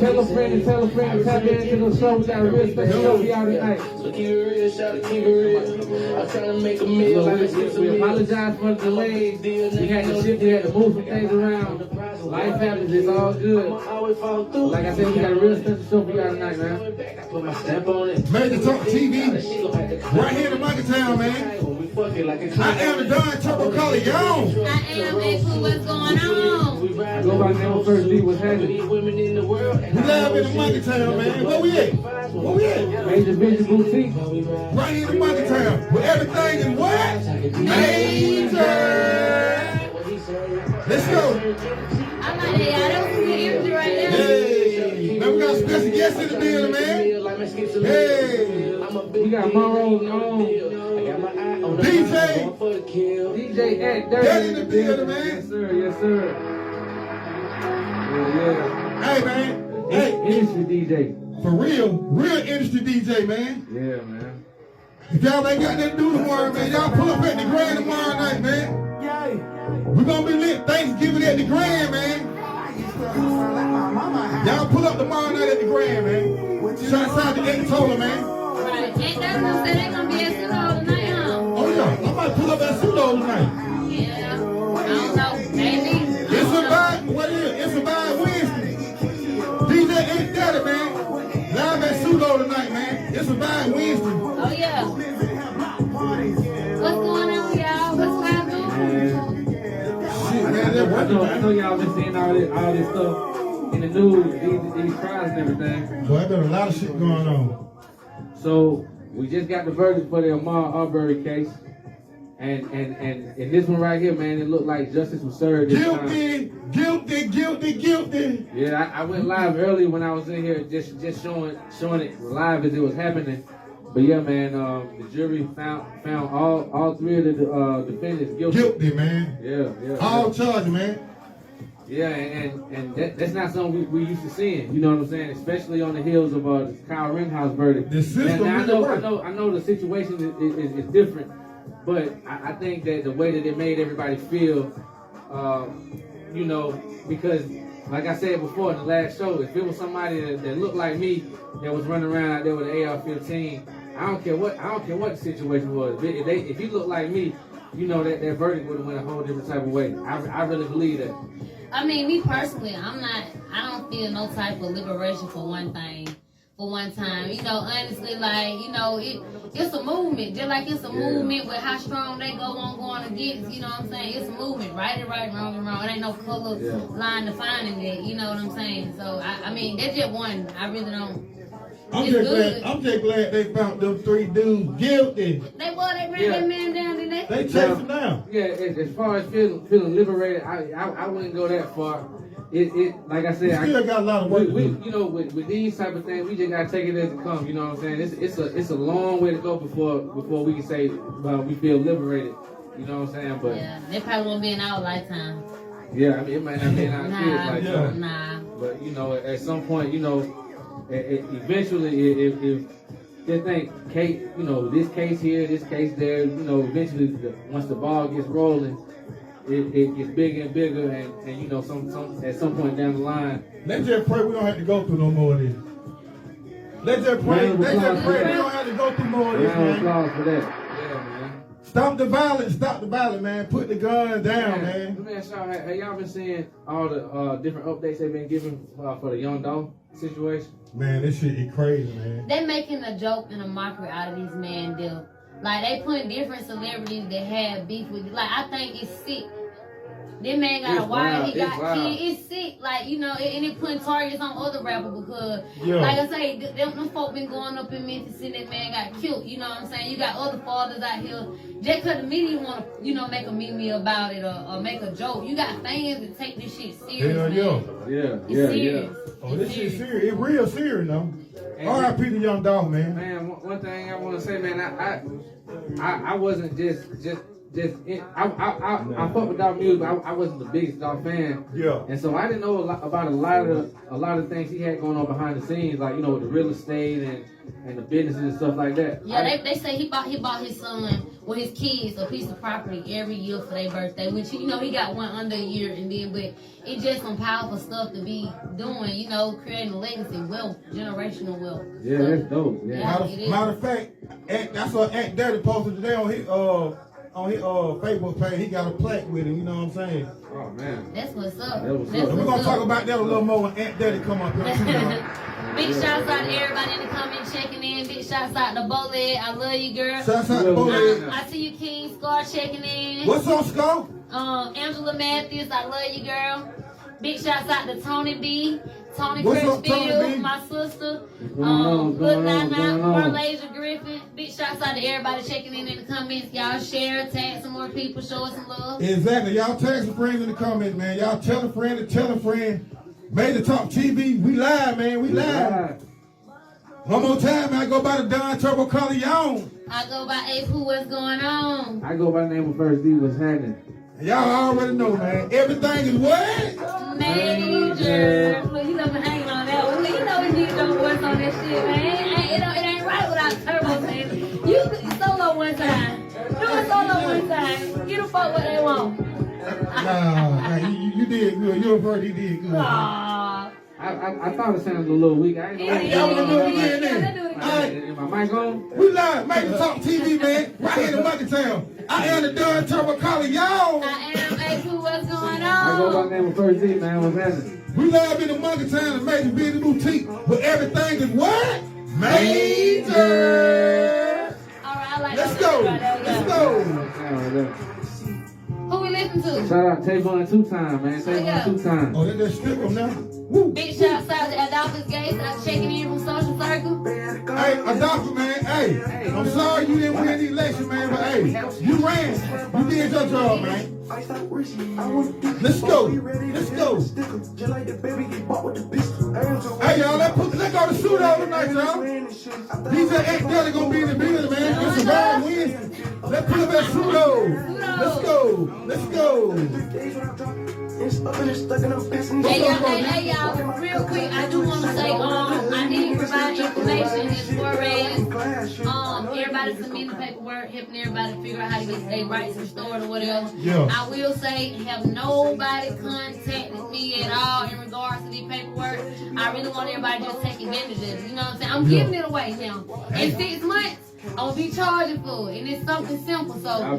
Tell a friend to tell a friend to tap into the show. We got a real special show for y'all tonight. So keep it real, shout to keep it real. I'm trying to make a meal. We apologize for the delays. We had to shift, we had to move some things around. Life happens, it's all good. Like I said, we got a real special show for y'all tonight, man. Put my stamp on it. Major Talk TV, right here in Monkeytown, man. I am the Don Turbo Color Young. I am A-Pooh, what's going on? Go by the name of First D, what's happening? We live in the Monkeytown, man. Where we at? Where we at? Major Vision Boutique. Right here in Monkeytown. Where everything is what? Major. Let's go. I like that, y'all. That was some good energy right there. Hey, man, we got a special guest in the building, man. Hey, We got Monroe on. DJ Ant Durty. That in the building, man. Yes, sir. Yes, sir. Yeah. Hey, man. Hey, Industry DJ. for real industry DJ, man. Yeah, man. If y'all ain't got nothing to do tomorrow, man, y'all pull up at the Grand tomorrow night, man. We're gonna be lit Thanksgiving at the Grand, man. Y'all pull up tomorrow night at the Grand, man. Shout out to Ant Durty, man. Right. Ain't that gonna say they gonna be at Sudo tonight, huh? Oh yeah, I might pull up at Sudo tonight. Yeah. I don't know. Maybe. It's a vibe. What is it? It's a vibe Wednesday. DJ Ant Durty, man. Live at Sudo tonight, man. It's a vibe Wednesday. Oh, yeah. What's going on, y'all? What's happening? Shit, man, I know y'all been seeing all this stuff in the news, these trials and everything. Boy, I got a lot of shit going on. So we just got the verdict for the Ahmaud Arbery case. And this one right here, man, it looked like justice was served this time. Guilty. Yeah, I went live early when I was in here, just showing it live as it was happening. But yeah, man, the jury found all three of the defendants guilty. Guilty, man. Yeah. All charged, man. Yeah, and that's not something we used to seeing. You know what I'm saying? Especially on the heels of Kyle Rittenhouse verdict. The system I know the situation is different. But I think that the way that it made everybody feel, you know, because like I said before in the last show, if it was somebody that looked like me that was running around out there with an AR-15, I don't care what the situation was. If he looked like me, you know that verdict would have went a whole different type of way. I really believe that. I mean, me personally, I don't feel no type of liberation for one thing. For one time, you know, honestly, like, you know, it's a movement, just like it's a movement with how strong they going against, you know what I'm saying? It's a movement, right, wrong, it ain't no color line defining it, you know what I'm saying? So, I mean, that's just one, I really don't. I'm just glad they found them three dudes guilty. They ran that man down, didn't they? They chased him down. Yeah, as far as feeling liberated, I wouldn't go that far. It like I said, still got a lot of work to do. You know, with these type of things, we just gotta take it as it comes. You know what I'm saying? It's a long way to go before we can say we feel liberated. You know what I'm saying? But yeah, they probably won't be in our lifetime. Yeah, I mean, it might not be in our kids' lifetime. Nah. But you know, at some point, you know, eventually, if this thing, you know, this case here, this case there, you know, eventually, once the ball gets rolling. It gets bigger and bigger, and you know, at some point down the line. Let's just pray we don't have to go through no more of this. Let's just pray we don't have to go through more of this, man. Applause for that. Yeah, man. Stop the violence, man. Put the gun down, man. Let me ask y'all, have y'all been seeing all the different updates they've been giving for the Young Dolph situation? Man, this shit is crazy, man. They making a joke and a mockery out of these man deal. Like, they putting different celebrities that have beef with you. Like, I think it's sick. This man got a wife, he got kids. It's sick. Like, you know, and it putting targets on other rappers because, like I say, them folk been going up in Memphis and that man got killed. You know what I'm saying? You got other fathers out here. Just because the media want to, you know, make a meme about it or make a joke. You got fans that take this shit serious, man. It's serious. Oh, this shit serious. It's real serious, though. R.I.P. to Young Dolph, man. Man, one thing I want to say, man, I wasn't just I fuck with Dolph music, but I wasn't the biggest Dolph fan. Yeah. And so I didn't know about a lot of things he had going on behind the scenes, like, you know, with the real estate and the businesses and stuff like that. Yeah, they say he bought his son with his kids a piece of property every year for their birthday, which, you know, he got one under a year, and then, but it's just some powerful stuff to be doing, you know, creating a legacy, wealth, generational wealth. Yeah, so, that's dope. Yeah. Matter of fact, that's what Ant Durty posted today on his Facebook page. He got a plaque with him, you know what I'm saying? Oh, man. That's what's up. We're going to talk about that a little more when Ant Durty come up here. Big shouts out to everybody in the comments checking in. Big shouts out to Bowleg. I love you, girl. Shouts out to Bowleg. I see you, King Scar, checking in. What's up, Scar? Angela Matthews, I love you, girl. Big shouts out to Tony B. Tony What's up, Crutchfield, Tony B? my sister. Good Night Marlasia Griffin. Big shouts out to everybody checking in the comments. Y'all share, tag some more people, show us some love. Exactly. Y'all tag some friends in the comments, man. Y'all tell a friend to tell a friend. Made the Talk TV. We live, man. We live. One more time, man. I go by the Don Turbo Young. I go by A-Pooh. What's going on? I go by the name of First D. What's happening? Y'all already know, man. Everything is what? Major. Look, you know me hanging on that one. Look, you know we need to know what's on that shit, man. It ain't right without Turbo, man. You solo one time. Do a solo one time. Get a fuck what they want. Nah, you did good. You heard he did good. Aww. I thought it sounded a little weak. I ain't know. Y'all want to do it again then? Is my mic on? We live. Make the Talk TV, man. Right here in Monkey Town. I am the Don Turbo y'all. I am A-Pooh. What's going on? I go by the name of First D, man. What's happening? We live in the Monkey Town and Major Business Boutique, but everything is what? Major. All right, I like Let's that. go. Right, Let's go. Who we listen to? Shout out Tavon 2 Time, man. Tavon 2 Time. Oh, they just strip them now. Woo. Big shouts out to Adolphus Gates. I'm checking in from Social Circle. Hey, Adolphus, man. Hey, I'm sorry you didn't win the election, man, but hey, you ran. You did your job, man. Let's go. Let's go. Hey, y'all, let's go to shoot out tonight, y'all. DJ Ant Durty gonna be in the building, man. It's a bad win. Let's put up that shoot out. Let's go. Let's go. Hey, y'all, real quick, I do want to say, I need to provide information as far as, everybody submitting paperwork, helping everybody figure out how to get their rights restored or whatever. Yeah. I will say, have nobody contacted me at all in regards to the paperwork. I really want everybody to just take advantage of it. You know what I'm saying? I'm giving it away now. In 6 months, I'll be charging for it, and it's something simple. So y'all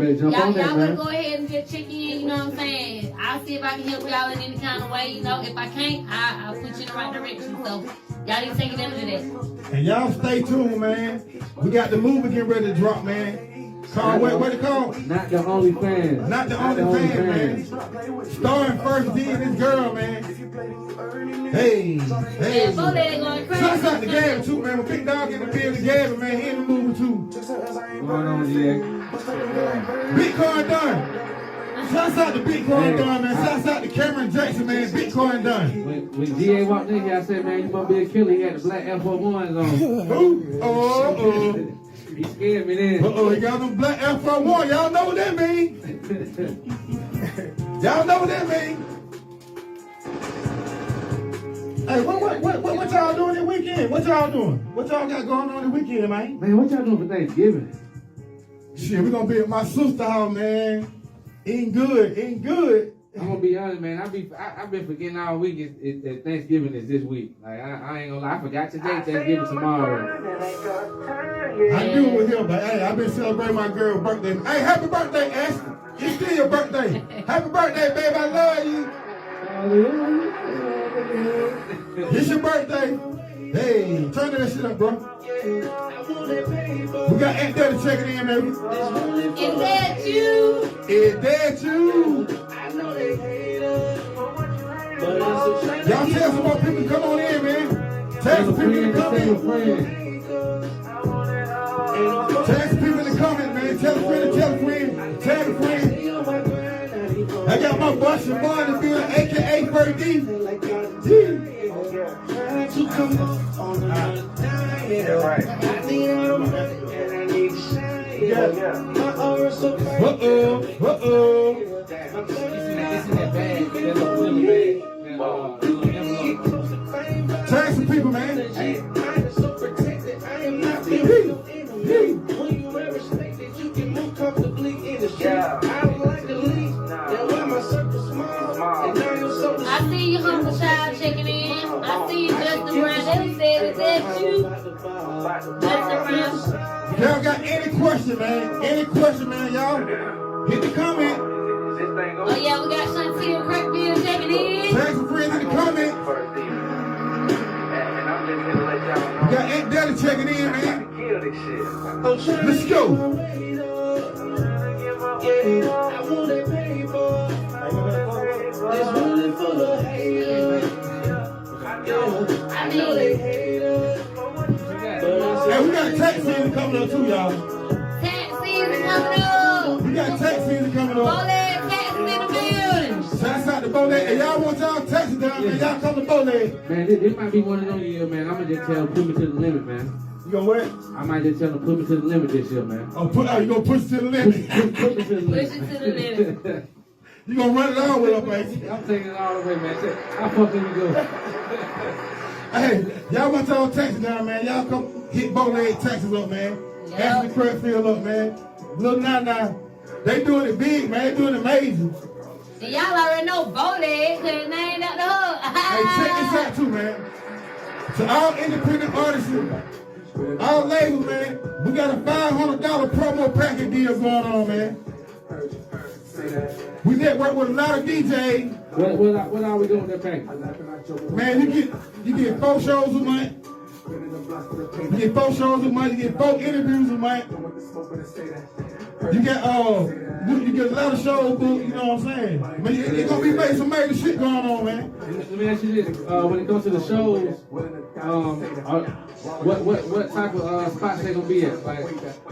better go ahead and just check in. You know what I'm saying? I'll see if I can help y'all in any kind of way. You know, if I can't, I'll put you in the right direction. So y'all need to take advantage of that. And y'all stay tuned, man. We got the movie getting ready to drop, man. What it called? Not the only fan. Not the only fan, man. Starring First D and this girl, man. Hey. Shouts out to Gabby too, man. When Big Dog in the building, Gabby, man, he in the movie too. What's going on, GA? Bitcoin done. Shouts out to Bitcoin done, man. Shouts out to Cameron Jackson, man. Bitcoin done. When GA walked in here, I said, man, you must be a killer. He had the black F-1s on. Who? Oh. He scared me then. He got them black F-1. Y'all know what that mean. Y'all know what that mean. Hey, what y'all doing this weekend? What y'all doing? What y'all got going on this weekend, man? Man, what y'all doing for Thanksgiving? Shit, we gonna be at my sister's house, man. Eating good. I'm gonna be honest, man. I've been forgetting all week that Thanksgiving is this week. Like I ain't gonna lie, I forgot today. Thanksgiving tomorrow. I do with him, but hey, I've been celebrating my girl's birthday. Hey, happy birthday, Ashley. It's still your birthday. Happy birthday, babe. I love you. It's your birthday. Hey, turn that shit up, bro. We got Ant Durty checking in, baby. Is that you? Is that you? Y'all tell some more people to come on in, man. Tell some people to come in. Tell some people to come in, man. Tell a friend to tell a friend. Tell a friend. I got my boy Siobhan in the building, a.k.a. Fergie. Right. Uh-oh. It's in that bag. That little bag. Tag some people, man. When you wear respect that you can move comfortably. Yeah, I don't like the lead. That's why my circle small. And now your circle I see you, humble child, checking in. I see you, Justin Brown. They said, is that you? Justin Brown. Y'all got any question, man? Any question, man, y'all? Hit the comment. Oh, yeah, we got Chantel Crackfield checking in. Tag some friends in the comment. We got Ant Durty checking in, man. Let's go. Yeah, I want that paper. It's really for the haters. I know they hate us. Hey, we got tax season coming up too, y'all. Tax season coming up. We got tax season coming up. Bowleg taxes in the building. Shouts out to Bowleg. Hey, y'all want y'all taxes down, man? Y'all come to Bowleg. Man, this might be one of those years, man. I'm gonna just tell them, put me to the limit, man. You gonna what? I might just tell them, put me to the limit this year, man. Oh, you gonna push it to the limit? Put me to the Push limit. it to the limit. You gonna run it all with up, baby? I'm taking it all the way, man. How far can we go? Hey, y'all want y'all taxes down, man? Y'all come hit Bowleg taxes up, man. Yep. Ashley Crackfield up, man. Little Nana. They doing it big, man. They doing it amazing. And y'all already know Bowleg, cause his name out the hook. Hey, check this out too, man. To all independent artists, all labels, man, we got a $500 promo package deal going on, man. We network with a lot of DJs. What are we doing with that package? Man, you get 4 shows a month. You get 4 shows a month. You get 4 interviews a month. You get a lot of shows booked. You know what I'm saying? But it's gonna be some major shit going on, man. Let me ask you this: when it comes to the shows, what type of spots they gonna be at? Like,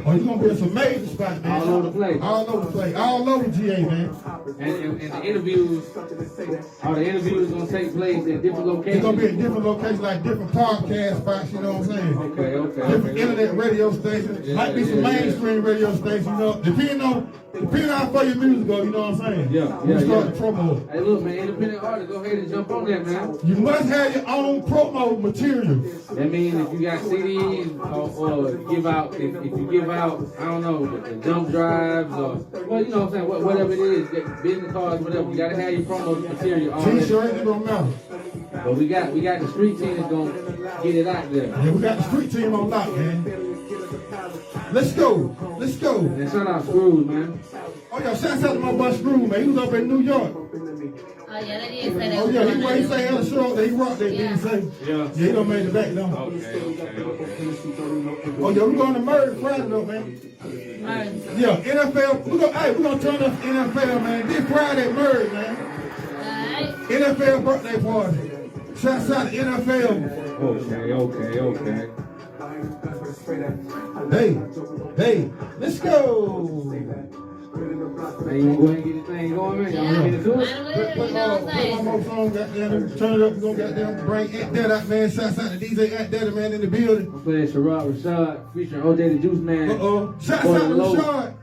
Oh, you gonna be at some major spots, man. all over the place. All over the place. All over GA, man. And the interviews, are the interviews gonna take place at different It's locations? gonna be at different locations, like different podcast spots. You know what I'm saying? Okay. Different internet radio stations. Might be some mainstream radio stations. You know, depending on how far your music go. You know what I'm saying? We start the promo. Hey, look, man, independent artists, go ahead and jump on that, man. You must have your own promo material. That means if you got CDs or give out, if you give out, I don't know, the jump drives or, well, you know what I'm saying, whatever it is, business cards, whatever, you gotta have your promo material on it. T-shirt, it don't matter. But we got the street team that's gonna get it out there. Yeah, we got the street team on lock, man. Let's go. And shout out Scrooge, man. Oh, yeah, shout out to my boy Screw, man. He was up in New York. Oh, yeah, they did say that. Oh, yeah, he say hella short that he rocked that, didn't he say? Yeah. Yeah, he done made it back, though. Okay. Oh, yeah, we going to Murray Friday, though, man. Yeah, NFL, we're gonna turn up NFL, man. This Friday, Murray, man. Alright. NFL birthday party. Shouts out to NFL. Okay. Hey, let's go. Hey, you wanna go ahead and get this thing going, man? Y'all wanna get into it? Put one more song, goddamn, turn it up. We're gonna goddamn bring Ant Durty out, man. Shouts out to DJ Ant Durty, man, in the building. I'm playing Sherrod Rashad featuring OJ the Juice Man. Shouts out to Rashad.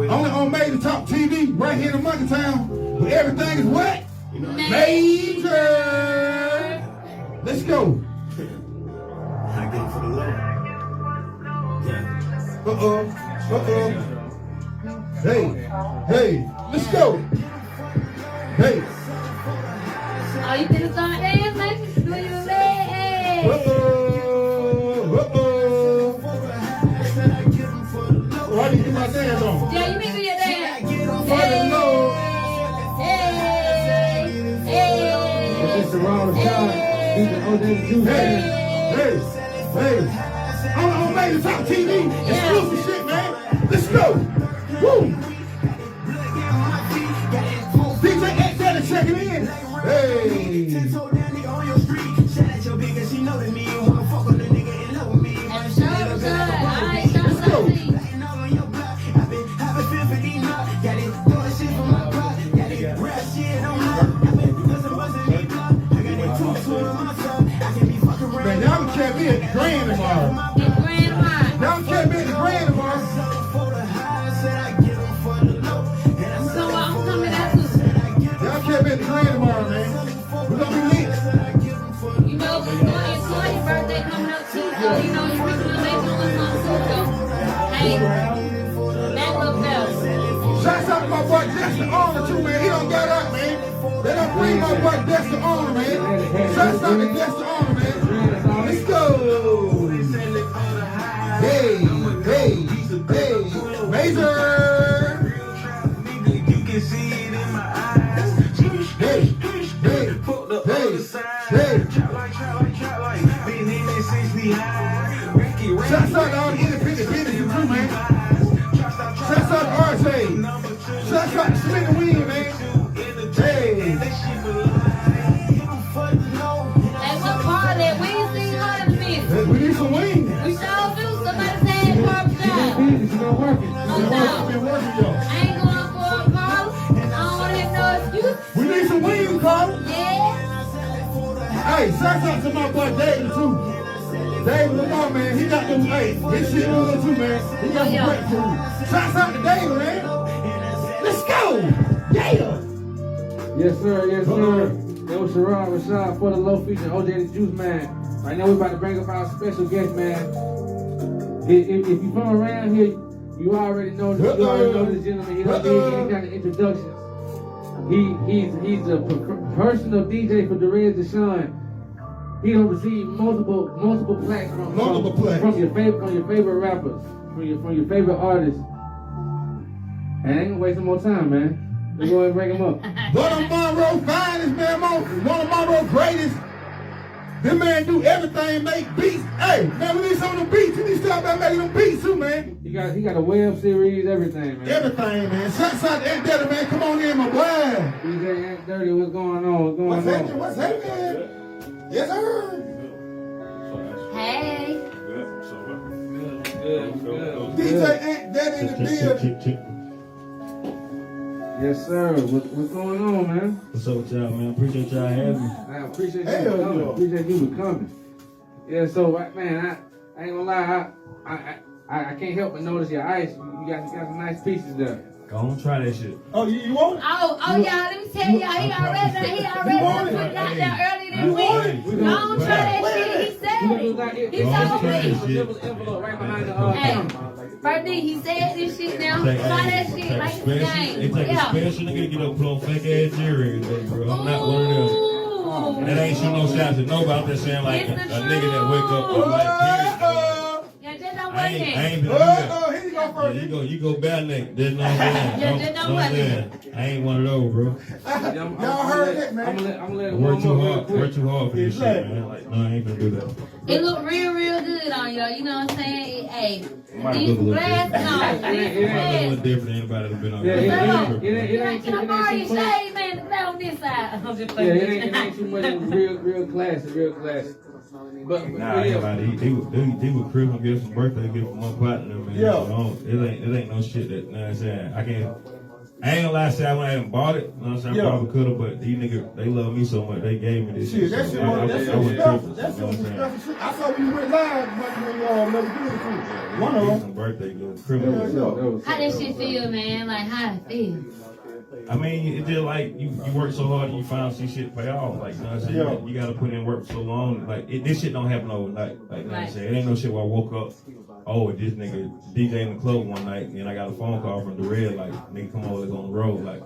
Only on Major Talk TV, right here in Monkey Town, where everything is what? Major. Let's go. I get it for the Lord. Yeah. Hey, let's go. Hey. Oh, you finna start dancing? Like, do you leg? Why do you get my dance on? Yeah, you make me your dance. For the Lord. Hey. This is Sherrod Rashad featuring OJ the Juice Man. Hey. I'm on Major Talk TV. Exclusive shit, man. Let's go. Woo. DJ Ant Durty checking in. Hey. Man, y'all can't be at the Grand tomorrow. Y'all can't be at the Grand tomorrow. Shouts out to my boy Derez De'shon too, man. He don't got up, man. They don't bring my boy Derez De'shon, man. Shouts out to Derez De'shon, man. Let's go. Hey, hey, hey, Major. You can see it in my eyes. Hey, hey, hey, hey. Been in it since we high. Shouts out to all the independent businesses too, man. Shouts out to RJ. Shouts out to Slick and Wheel, man. Hey. Hey, what part of that? We ain't seen her in the business. We need some wings. We sure do. Somebody said Barbara job. She's been working. Oh, no. Been working, y'all. I ain't going for a call. I don't want to have no excuse. We need some wings, Carl. Yeah. Hey, shouts out to my boy David, too. David, look on, man. He got them, hey, his shit on too, man. He got some great food. Shouts out to David, man. Let's go. Yeah. Yes, sir. Yes, sir. That was Rashad for the low feature OJ the Juice Man. Right now, we're about to bring up our special guest, man. If you from around here, you already know this. You already know this gentleman. He don't need any kind of introduction. He's a personal DJ for Derez De'shon. He don't receive multiple plaques from your favorite rappers, from your favorite artists. And I ain't gonna waste some more time, man. Let's go ahead and bring him up. One of Monroe's finest, man. One of Monroe's greatest. This man do everything, make beats. Hey, man, we need some of the beats. You need to start about making them beats too, man. He got a web series, everything, man. Everything, man. Shouts out to Ant Durty, man. Come on in, my boy. DJ Ant Durty, what's going on? What's happening? Yes, sir. Hey. Good. DJ Ant Durty in the building. Yes, sir. What's going on, man? What's up with y'all, man? Appreciate y'all having me. I appreciate you for coming. Appreciate you for coming. Yeah, so man, I ain't gonna lie, I can't help but notice your ice. You got some nice pieces there. Go on, try that shit. Oh, you want it? Oh, y'all, let me tell y'all, he already put it out there earlier this week. Don't try that shit, he said it. He told me. Envelope right behind the Hey, first thing he said this shit now. Try that shit like it's a game. It take a special nigga to get up, put on fake ass jewelry, bro. I'm not one of them. That ain't shooting no shots at nobody. I'm just saying like a nigga that wake up and like, I ain't been do that. Here you go first. Yeah, you go bare naked. That's not I ain't one of those, bro. Y'all heard that, man. I'm gonna let it Work too hard for this shit, Exactly. man. Like, no, I ain't gonna do that. It look real good on y'all. You know what I'm saying? Hey, Might these look a little glasses different. on. It might look a little different than anybody that's been on Yeah, there. Can I borrow your shade, man? Look on this side. I'm just Yeah, playing. it ain't too much. Real classic. But Nah, everybody, they would crib and get some birthday gift from my partner, man. Yeah. So it ain't no shit that, you know what I'm saying? I ain't gonna lie, say I haven't bought it, you know what I'm saying? I probably could've, but these niggas, they love me so much, they gave me this shit. That shit, I went tripping, you know what I'm saying? I saw when you went live when y'all never did it too. One of them. Some birthday gift, criminal. How that shit feel, man? Like, how it feel? I mean, it's just like you work so hard and you finally see shit pay off. Like, you know what I'm saying? You gotta put in work so long. Like, this shit don't happen overnight. Like, you know what I'm saying? It ain't no shit where I woke up, oh, this nigga DJ in the club one night, and I got a phone call from Derez, like, nigga, come over, let's go on the road. Like,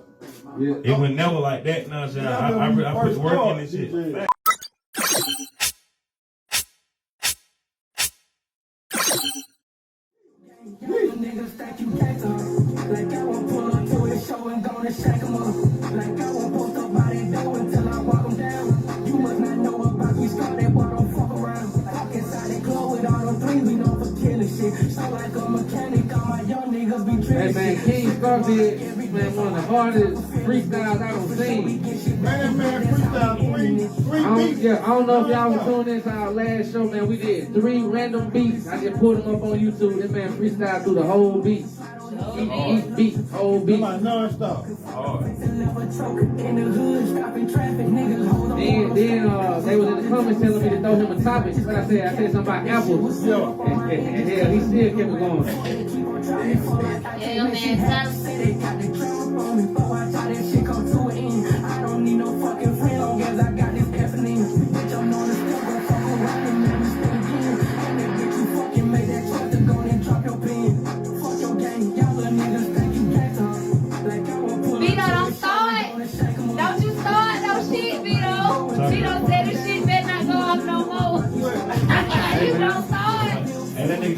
it was never like that, you know what I'm saying? I put work in this shit. Niggas stack you back up. Like I won't pull up to his show and gonna shack him up. Like I won't post up by that door until I walk him down. You must not know about me, start that boy, don't fuck around. Walk inside that club with all them threes, we know for killing shit. So like a mechanic, all my young niggas be Hey drinking man, King Scorpion, man, one of the hardest freestyles I don't seen. Man, freestyle three I don't know if y'all was doing this our last show, man. We did 3 random beats. I just pulled them up on YouTube. This man freestyle through the whole beat. Each beat, whole beat. Non-stop. Then they was in the comments telling me to throw him a topic. But I said something about apples. And hell, he still kept it going. Yeah, man, I don't need no fucking friend, long as I got this F&N. Bitch, I'm on the step, gon' fuck around and let me stay again. And that bitch you fucking made that choice to go and drop your pen.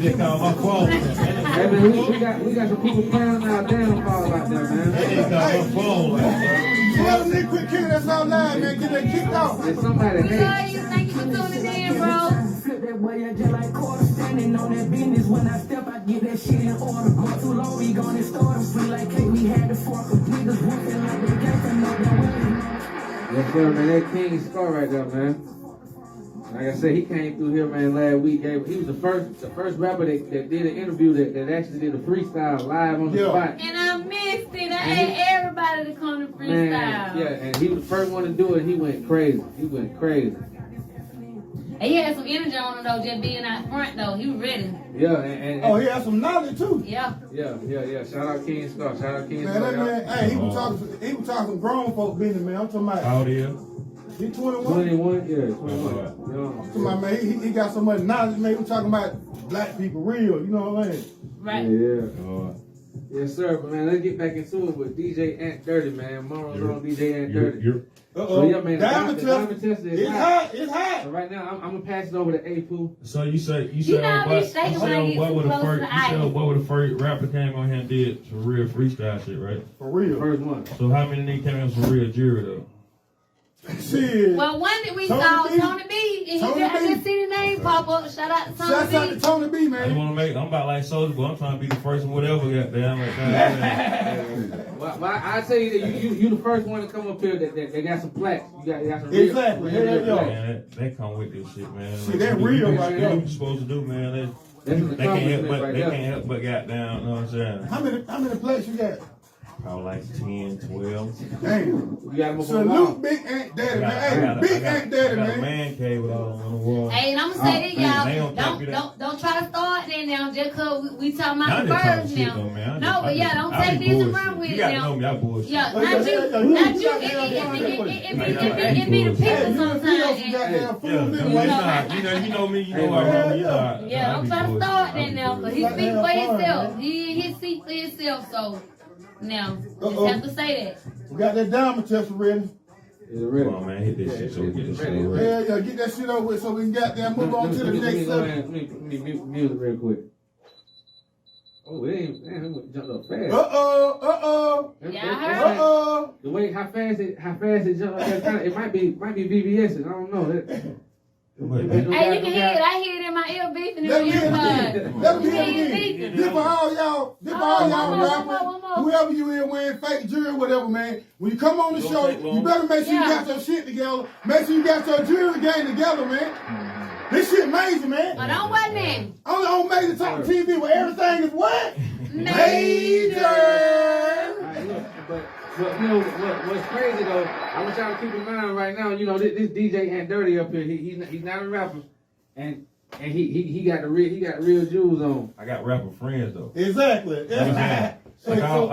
just called my phone. Hey man, we got some people planning our downfall out there, man. They just called my phone. Like, tell them they quit kicking us out loud, man. Get that kicked off. There's somebody We hate. love you. Thank you for tuning in, bro. Flip that boy, I just like quarter standing on that business. When I step, I get that shit in order. Go too long, we gonna start them free like cake. We had to fork them. Niggas whooping like they got to know their way. Yes, sir, man. That King Scar right there, man. Like I said, he came through here, man, last week. He was the first rapper that did an interview that actually did a freestyle live on the spot. And I missed it. I ate everybody to come to freestyle. Man, yeah, and he was the first one to do it. He went crazy. And he had some energy on him though, just being out front though. He was ready. Yeah, and Oh, he had some knowledge too. Yeah. Yeah. Shout out King Scar. Man, that man, hey, he was talking some grown folk business, man. I'm talking about. how old are you? He 21. 21, yeah, 21. I'm talking about, man, he got so much knowledge, man. He was talking about black people real, you know what I'm saying? Right. Yeah. Yes, sir. But man, let's get back into it with DJ Ant Durty, man. Monroe's on DJ Ant Durty. So yeah, man, Diamond tester is hot. It's hot. So right now, I'm gonna pass it over to A-Pooh. So you say know, we stay away what too was the close first? to You the said ice. what was the first rapper came on here and did some real freestyle shit, right? For real. First one. So how many niggas came in some real jury though? Shit. Well, one that we Tony saw, B. Tony B, and Tony I B. just see the name pop up. Shout out to Shouts out Tony to B. Tony B, I just man. want to make. I'm about like Soulja Boy. I'm trying to be the first one, whatever. Goddamn. Well, I tell you that you the first one to come up here that got some plaques. You got some real. Exactly. Yeah. Man, they come with this shit, man. See, that real right What there. you supposed to do, man? That's an They can't help accomplishment but right they there. can't help but goddamn. You know what I'm saying? How many plaques you got? Probably like 10, 12. Damn. You got him up on the wall. Salute Big Ant Daddy, man. Hey, Big Ant Daddy, I got a man. man cave with all on the wall. Hey, and I'm gonna say this, man, they y'all. don't take you Don't try to start that now, just cause we talking I about the just talking birds shit now. though, man. No, but yeah, don't take this and run with You it gotta now. know me, I bullshit. Yeah, Oh, not yeah, you. yeah, Not you. It be the people Hey, sometimes. you some and- goddamn Yeah, fool, you man. know me, you know I run me. Yeah, don't try to start that now, cause he speak for himself. He in his seat for himself, so now just have to say that. We got that diamond tester ready. Is it ready? Come on, man, hit this shit so we get this shit Ready. over. Yeah, get that shit over with so we can goddamn move on to the next subject. Let me mute music real quick. Oh, it jumped up fast. Yeah, I heard. The way how fast it jumped up, it might be VVS. I don't know. Hey, you can hear it. I hear it in my ear beeping in my Let me hear it earbud. again. Let me hear it Hear it again. beeping. This for all y'all. This for all One y'all more. rappers. Whoever you is wearing fake jewelry, whatever, man. When you come on the Don't show, take long. you better make sure you Yeah. got your shit together. Make sure you got your jewelry game together, man. This shit major, man. Oh, don't what name? Only on Major Talk TV where everything is what? Major. Alright, look, but you know what's crazy though? I want y'all to keep in mind right now. You know this DJ Ant Durty up here. He's not a rapper, and he got real jewels on. I got rapper friends though. Exactly. Go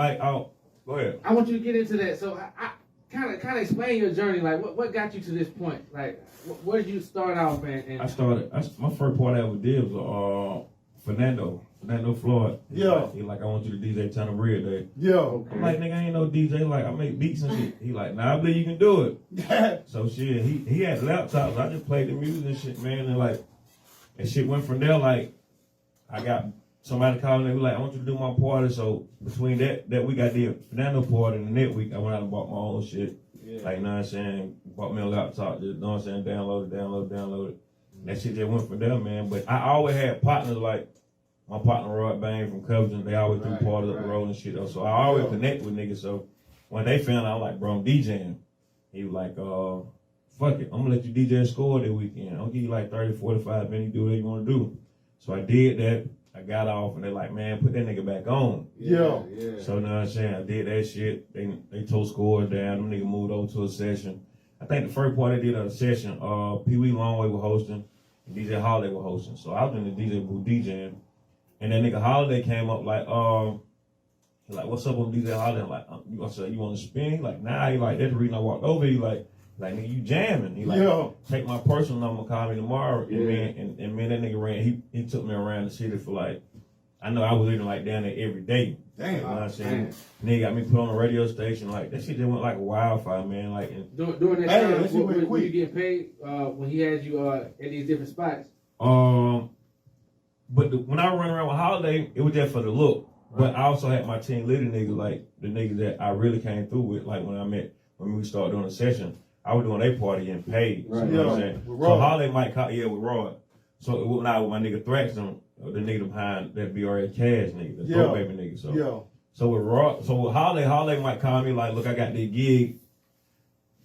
ahead. I want you to get into that. So I kind of explain your journey. Like what got you to this point? Like where did you start off? My first part I ever did was Fernando Floyd. Yeah. He like, I want you to DJ Turn Up Real Day. Yo. I'm like, nigga, I ain't no DJ. Like, I make beats and shit. He like, nah, I believe you can do it. So shit, he had laptops. I just played the music and shit, man. And like, and shit went from there. Like, I got somebody calling me like, I want you to do my party. So between that we got the Fernando party and the next week, I went out and bought my own shit. Yeah. Like, you know what I'm saying? Bought me a laptop, just, you know what I'm saying? Download it. That shit just went from there, man. But I always had partners like my partner Rod Bain from Covington. They always threw parties up the road and shit. So I always connect with niggas. So when they found out, I'm like, bro, I'm DJing. He was like, fuck it. I'm gonna let you DJ and score that weekend. I'll give you like 30, 45 minutes. Do whatever you want to do. So I did that. I got off and they're like, man, put that nigga back on. Yeah. So you know what I'm saying? I did that shit. They tore scores down. Them niggas moved over to a session. I think the first part they did a session, Pee Wee Longway was hosting, and DJ Holiday was hosting. So I was in the DJ booth DJing. And that nigga Holiday came up like, he like, what's up on DJ Holiday? I'm like, I said, you want to spin? He like, nah. He like, that's the reason I walked over. He like, nigga, you jamming. He like, take my personal number, call me tomorrow. Yeah. And me and that nigga ran, he took me around the city for like, I know I was living like down there every day. Damn. You know what I'm saying? Nigga got me put on a radio station. Like, that shit just went like a wildfire, man. Like, and, During that Hey, time, that shit went were you quick. getting paid when he had you at these different spots? But when I run around with Holiday, it was just for the look. But I also had my team leader niggas, like the niggas that I really came through with, like when we started doing a session, I was doing a party and paid. Right. You know what I'm saying? With So Rod. Holiday might call, with Rod. So when I with my nigga Thraxton, the nigga behind that BRS Cash nigga, the Pro Baby nigga. So with Rod, so with Holiday might call me like, look, I got this gig,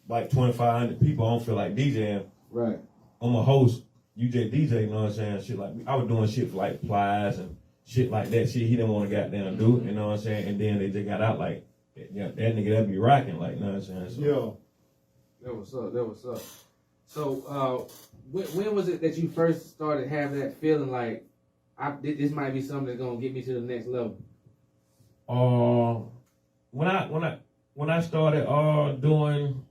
like 2,500 people. I don't feel like DJing. Right. I'm a host. You just DJ, you know what I'm saying? Shit like I was doing shit for like PLAQUES and shit like that. Shit he didn't want to goddamn do, you know what I'm saying? And then they just got out like, yeah, that nigga that be rocking, like, you know what I'm saying? So, That was up. So, when was it that you first started having that feeling like, this might be something that's gonna get me to the next level? When I started doing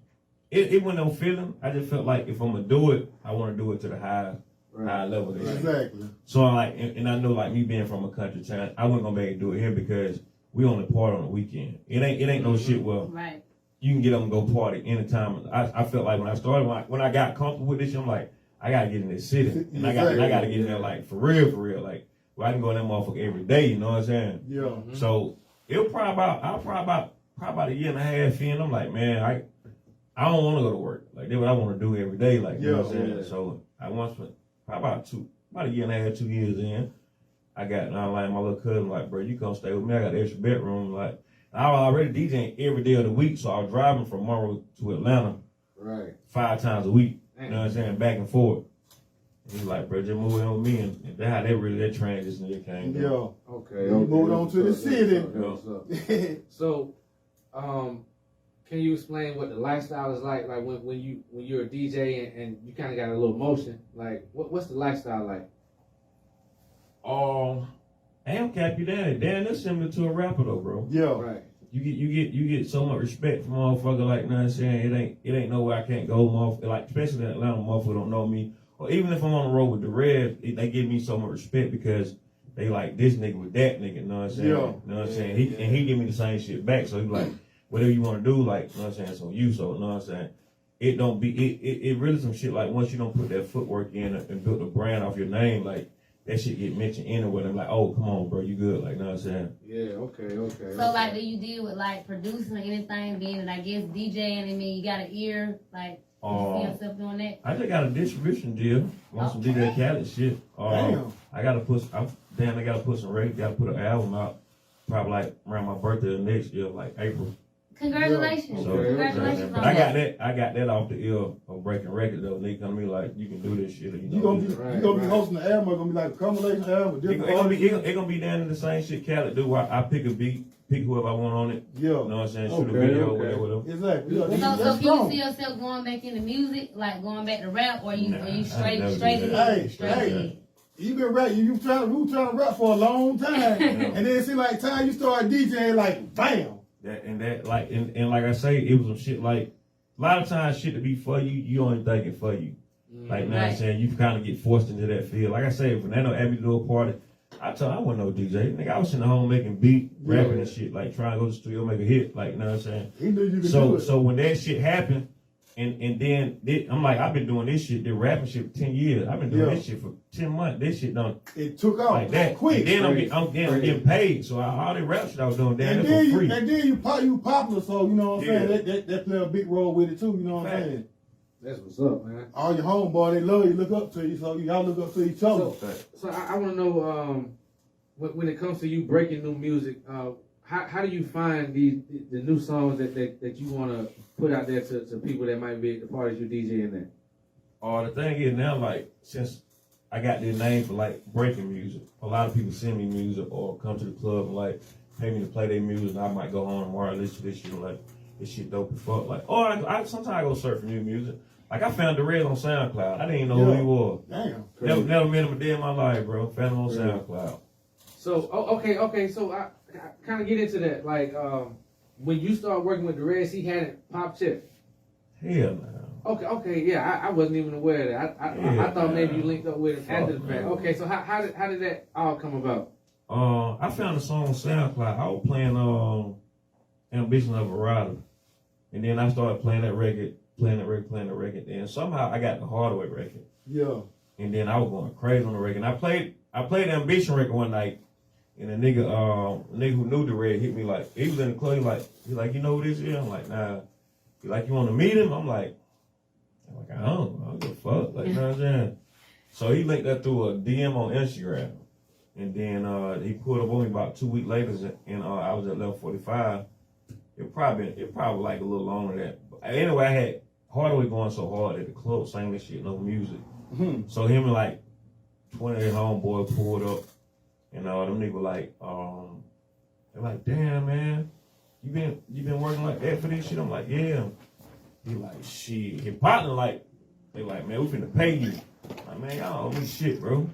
it wasn't no feeling. I just felt like if I'm gonna do it, I want to do it to the high level. Exactly. So and I know like me being from a country town, I wasn't gonna be able to do it here because we only party on the weekend. It ain't no shit. Well, right. You can get up and go party anytime. I felt like when I started, when I got comfortable with this, I'm like, I gotta get in this city, and I gotta get in there like for real, like where I can go in that motherfucker every day. You know what I'm saying? Yeah. Mm-hmm. So it was probably about a year and a half in. I'm like, man, I don't want to go to work. Like, that's what I want to do every day. Like, you know what I'm saying? So I once, about a year and a half, 2 years in, I got, like, my little cousin, like, bro, you come stay with me. I got an extra bedroom. Like, I was already DJing every day of the week. So I was driving from Monroe to Atlanta 5 times a week. You know what I'm saying? Back and forth. And he's like, bro, just move in with me. And that's how that transition came. Yeah. Okay. You moved on to the city. So, can you explain what the lifestyle is like when you're a DJ and you kind of got a little motion? Like, what's the lifestyle like? I don't cap you down. Damn, that's similar to a rapper though, bro. Yeah. Right. You get so much respect from motherfucker. Like, you know what I'm saying? It ain't nowhere I can't go, motherfucker. Like, especially in Atlanta, motherfucker don't know me. Or even if I'm on the road with Derez, they give me so much respect because they like this nigga with that nigga. You know what I'm saying? Yeah. You know what I'm saying? He give me the same shit back. So he like, whatever you want to do, like, you know what I'm saying, it's on you. So, you know what I'm saying? It really some shit like once you don't put that footwork in and build a brand off your name, like, that shit get mentioned anywhere. I'm like, oh, come on, bro, you good. Like, you know what I'm saying? Yeah, okay. So, like, do you deal with, like, producing or anything, being, and I guess DJing, I mean, you got an ear, like, you see yourself doing that? I just got a distribution deal on some DJ Khaled shit. Damn. I gotta put some records, gotta put an album out, probably like around my birthday the next year, like April. Congratulations. So, Congratulations but on I got that off the ill of breaking records though. They come to me like, you can do this shit. You gonna be hosting the album, it's gonna be like a combination album. It gonna be down to the same shit Khaled do. I pick a beat, pick whoever I want on it. Yeah. You know what I'm saying? Shoot a video, whatever. Exactly. So can you see yourself going back into music, like going back to rap, or you straight ahead? Hey. You been rap, you trying to rap for a long time, and then it seems like time you start DJing, like bam. And like I say, it was some shit like a lot of times shit to be for you, you only think it for you. Like, you know what I'm saying? You kind of get forced into that field. Like I say, if Fernando asked me to do a party, I wasn't no DJ. Nigga, I was sitting at home making beat, rapping and shit, like trying to go to the studio, make a hit, like, you know what I'm saying? He knew you could do it. So when that shit happened, and then I'm like, I've been doing this shit, the rapping shit for 10 years. I've been doing this shit for 10 months. This shit done. It took off like that. quick. And then I'm getting paid. So all the rap shit I was doing down there for free. And then you popular, so you know what I'm saying? That play a big role with it too, you know what I'm saying? That's what's up, man. All your homeboy, they love you, look up to you, so y'all look up to each other. So I want to know, when it comes to you breaking new music, how do you find the new songs that you want to put out there to people that might be at the parties you DJing at? The thing is now, like, since I got this name for like breaking music, a lot of people send me music or come to the club and like pay me to play their music, and I might go home tomorrow and listen to this shit like, this shit dope as fuck. Like, sometimes I go search for new music. Like, I found Derez on SoundCloud. I didn't even know who he was. Damn. Never met him a day in my life, bro. Found him on SoundCloud. So, okay. So I kind of get into that. Like, when you start working with Derez, he hadn't popped yet. Hell no. Okay, yeah. I wasn't even aware of that. I thought maybe you linked up with him after the fact. Okay, so how did that all come about? I found a song on SoundCloud. I was playing Ambition of a Rider. And then I started playing that record. And somehow I got the Hardaway record. Yeah. And then I was going crazy on the record. And I played I played the Ambition record one night, and a nigga who knew Derez hit me like, he was in the club, he like, you know who this is? I'm like, nah. He like, you want to meet him? I'm like, I don't give a fuck. Like, you know what I'm saying? So he linked that through a DM on Instagram. And then he pulled up on me about 2 weeks later, and I was at level 45. It probably like a little longer than that. But anyway, I had Hardaway going so hard at the club, sang this shit, no music. So him and like 28 homeboy pulled up, and them niggas like, they're like, damn man, you been working like that for this shit? I'm like, yeah. He like, shit. His partner like, they like, man, we finna pay you. Like, man, y'all owe me shit, bro.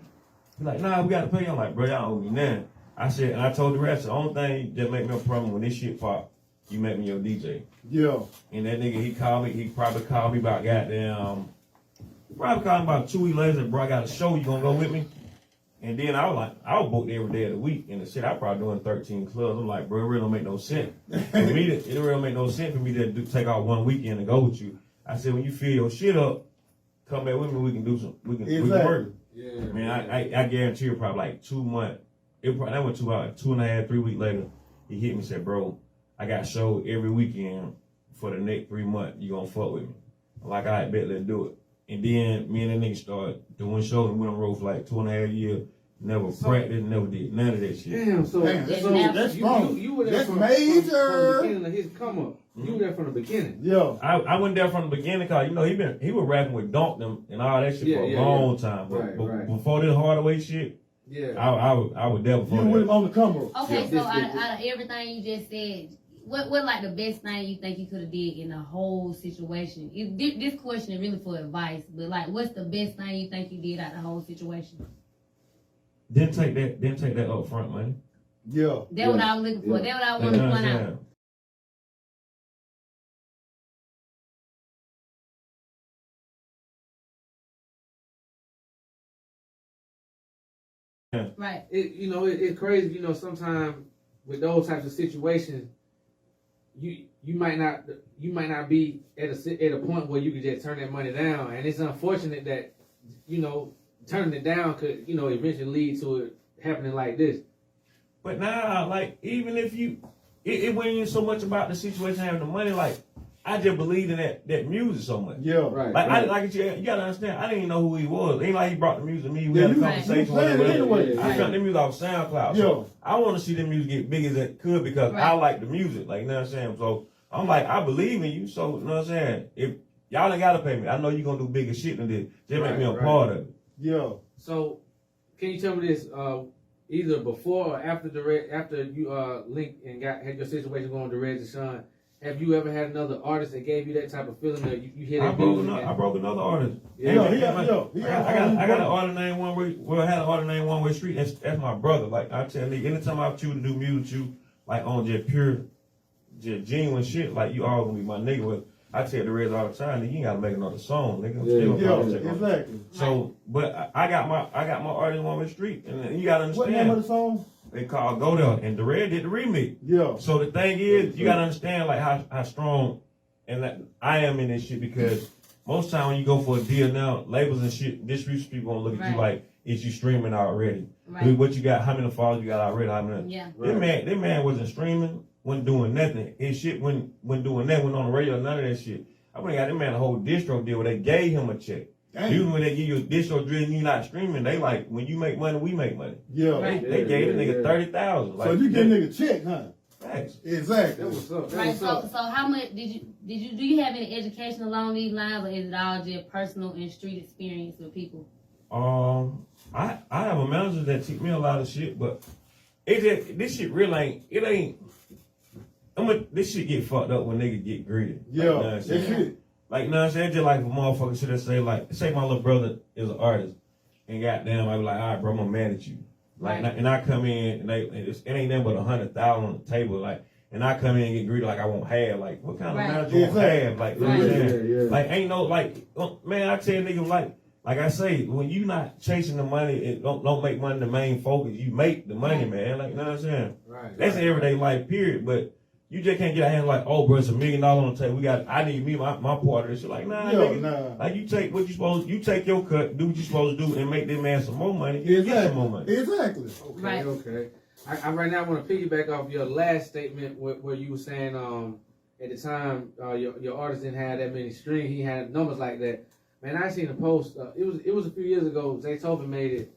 He like, nah, we gotta pay you. I'm like, bro, y'all owe me nothing. I said, and I told the rest, the only thing that make me a problem when this shit pop, you make me your DJ. Yeah. And that nigga, he probably called me about goddamn, about 2 weeks later, bro, I got a show, you gonna go with me? And then I was booked every day of the week, and the shit, I probably doing 13 clubs. I'm like, bro, it really don't make no sense. For me, it really don't make no sense for me to take off one weekend and go with you. I said, when you fill your shit up, come back with me, we can do some, we can work. Yeah. Man, I guarantee you probably like 2 months. That went 2 hours, 2.5, 3 weeks later, he hit me and said, bro, I got show every weekend for the next 3 months. You gonna fuck with me? I'm like, all right, bet, let's do it. And then me and that nigga started doing shows and went on road for like 2.5 years. Never practiced, never did none of that shit. Damn, so that's strong. You were there that's from major. From the beginning of his come up. You were there from the beginning. Yeah. I went there from the beginning because, he was rapping with Dunk them and all that shit for a long time. But before this Hardaway shit, I was there before that. You went on the come up. Okay, so out of everything you just said, what like the best thing you think you could have did in the whole situation? This question is really for advice, but like, what's the best thing you think you did out of the whole situation? Didn't take that up front, man. Yeah. That's what I was looking for. That's what I wanted to point out. Right. It's crazy. Sometimes with those types of situations, you might not be at a point where you could just turn that money down, and it's unfortunate that turning it down could eventually lead to it happening like this. But now, like, even if it wasn't even so much about the situation having the money, like, I just believed in that music so much. Yeah, right. You gotta understand, I didn't even know who he was. It ain't like he brought the music to me. We had a conversation with him. I found the music off SoundCloud. So I want to see the music get big as it could because I like the music. Like, you know what I'm saying? So I'm like, I believe in you. So, you know what I'm saying? If y'all ain't gotta pay me, I know you're gonna do bigger shit than this. Just make me a part of it. Yeah. So, can you tell me this? Either before or after you linked and had your situation going with Derez De'shon, have you ever had another artist that gave you that type of feeling that you hear that? I broke another artist. I got an artist named One Way. Well, I had an artist named One Way Street. That's my brother. Like I tell you, anytime I choose to do music, you like on just pure, just genuine shit. Like you all gonna be my nigga with. I tell Derez all the time, nigga, you ain't gotta make another song, nigga. Exactly. So, but I got my artist One Way Street, and you gotta understand. What name of the song? They called Go There, and Derez did the remix. Yeah. So the thing is, you gotta understand like how strong and that I am in this shit because most time when you go for a deal now, labels and shit, distribution people gonna look at you like, is you streaming already? Right. What you got? How many followers you got already? How many? Yeah. That man wasn't streaming. Wasn't doing nothing. His shit wasn't doing that. Went on the radio. None of that shit. I went and got that man a whole distro deal where they gave him a check. Usually when they give you a distro deal and you not streaming, they like when you make money, we make money. Yeah. They gave the nigga 30,000. Like, so you get nigga check, huh? Thanks. Exactly. That what's up. Right. So how much do you have any education along these lines, or is it all just personal and street experience with people? I have a manager that teach me a lot of shit, but this shit really ain't. This shit get fucked up when niggas get greedy. Yeah, like, that's it. Like, you know what I'm saying? Just like a motherfucker should have say, like, say my little brother is an artist, and goddamn, I be like, all right, bro, I'm gonna manage you. Like, and I come in, and it ain't nothing but 100,000 on the table, like, and I come in and get greedy like I won't have. Like, what kind of manager won't have? Like, you know what I'm saying? Like, ain't no, like, man, I tell niggas, like I say, when you not chasing the money, it don't make money the main focus. You make the money, man. Like, you know what I'm saying? Right. That's everyday life, period. But You just can't get a hand like, oh, bro, it's $1 million on the table. I need me my part of this shit. Like, nah, nigga. Nah. Like, you take what you supposed. You take your cut, do what you supposed to do, and make this man some more money. Get some more money. Exactly. Okay. Right. Okay. I right now want to piggyback off your last statement where you were saying at the time your artist didn't have that many streams. He had numbers like that. Man, I seen a post. It was a few years ago. Zaytoven made it.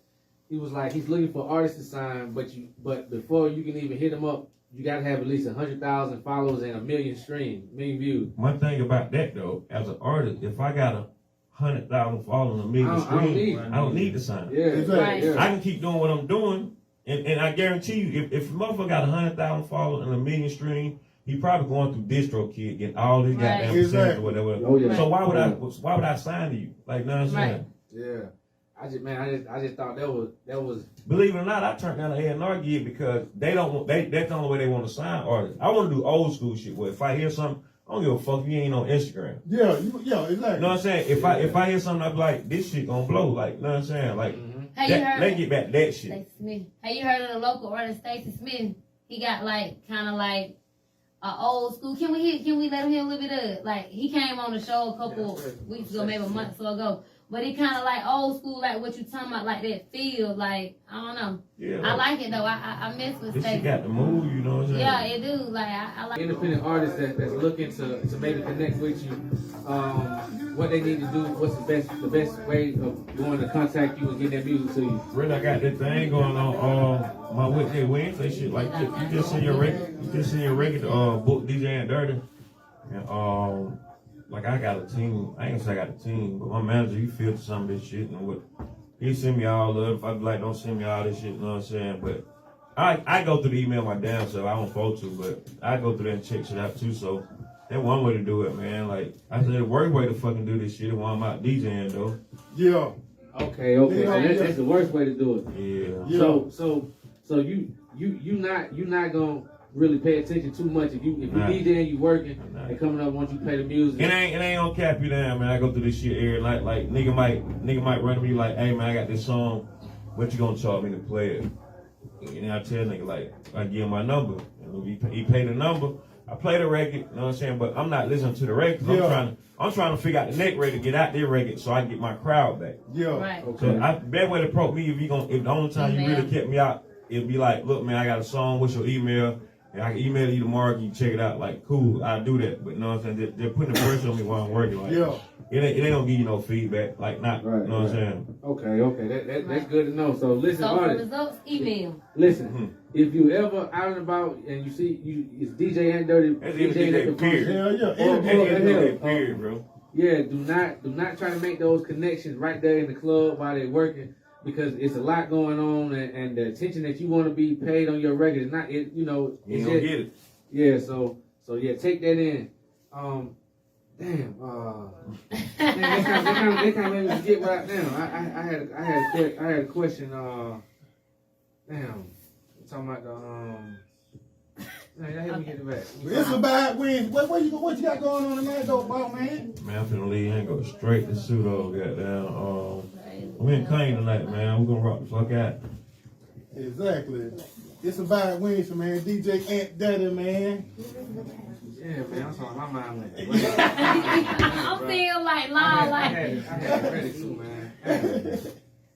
He was like, he's looking for artists to sign, but before you can even hit him up, you gotta have at least 100,000 followers and 1 million streams, 1 million views. One thing about that though, as an artist, if I got 100,000 followers and 1 million streams, I don't need to sign. Yeah, exactly. Yeah. I can keep doing what I'm doing, and I guarantee you, if a motherfucker got 100,000 followers and 1 million streams, he probably going through DistroKid, getting all these goddamn percentage or whatever. Oh, yeah. So why would I sign to you? Like, know what I'm saying? Yeah. I just thought that was. Believe it or not, I turned down an A&R gig because that's the only way they want to sign artists. I want to do old school shit where if I hear something, I don't give a fuck if you ain't on Instagram. Yeah, exactly. You know what I'm saying? If I hear something, I be like, this shit gonna blow. Like, you know what I'm saying? Like, let's get back to that shit. Stacey Smith. Have you heard of the local artist Stacey Smith? He got like kind of like old school. Can we let him hear a little bit of it? Like he came on the show a couple weeks ago, maybe a month or so ago. But it kind of like old school, like what you talking about, like that feel, like, I don't know. Yeah, I like it though. I mess with This Stacey. shit got the move, you know what I'm saying? Yeah, it do. Like, I like independent artists that's looking to maybe connect with you. What they need to do, what's the best way of going to contact you and get their music to you? Really, I got that thing going on my Wednesday shit. Like, you just send your record, book DJ Ant Durty. And, like I got a team. I ain't gonna say I got a team, but my manager, he filtered some of this shit and what he send me all of it. If I be like, don't send me all this shit, you know what I'm saying? But I go through the email my damn self. I don't supposed to, but I go through there and check shit out too. So that's one way to do it, man. Like I said, the worst way to fucking do this shit is while I'm out DJing though. Yeah. Okay. So that's the worst way to do it. Yeah. So you not gonna really pay attention too much if you DJ and you working and coming up once you play the music. It ain't gonna cap you down, man. I go through this shit every night. Like nigga might run to me like, hey man, I got this song. What you gonna charge me to play it? And I tell nigga like, I give him my number. And he pay the number. I play the record, you know what I'm saying? But I'm not listening to the record. I'm trying to figure out the next record to get out their record so I can get my crowd back. Yeah. Right. Okay. So bad way to approach me if the only time you really kept me out, it'd be like, look man, I got a song, what's your email? And I can email you tomorrow, you can check it out. Like, cool, I'll do that. But you know what I'm saying? They're putting the pressure on me while I'm working. Like, it ain't gonna give you no feedback. Like, not, you know what I'm saying? Okay. That's good to know. So listen, so for artists, results, email. Listen, if you ever out and about and you see it's DJ Ant Durty, That's DJ period. Period, bro. Yeah, do not try to make those connections right there in the club while they're working. Because it's a lot going on, and the attention that you want to be paid on your record is not, you don't get it. Yeah, so take that in. They kind of made me forget right now. I had a question. I'm talking about the Man, help me get it back. It's a bad win. What you got going on tonight, though, bro, man? Man, I'm finna leave and go straight to pseudo, goddamn. We in Kane tonight, man. We're gonna rock the fuck out. Exactly. It's a bad win, so man. DJ Ant Durty, man. Yeah, man, I'm sorry, my mind went. I feel like loud, like. I had it ready too, man.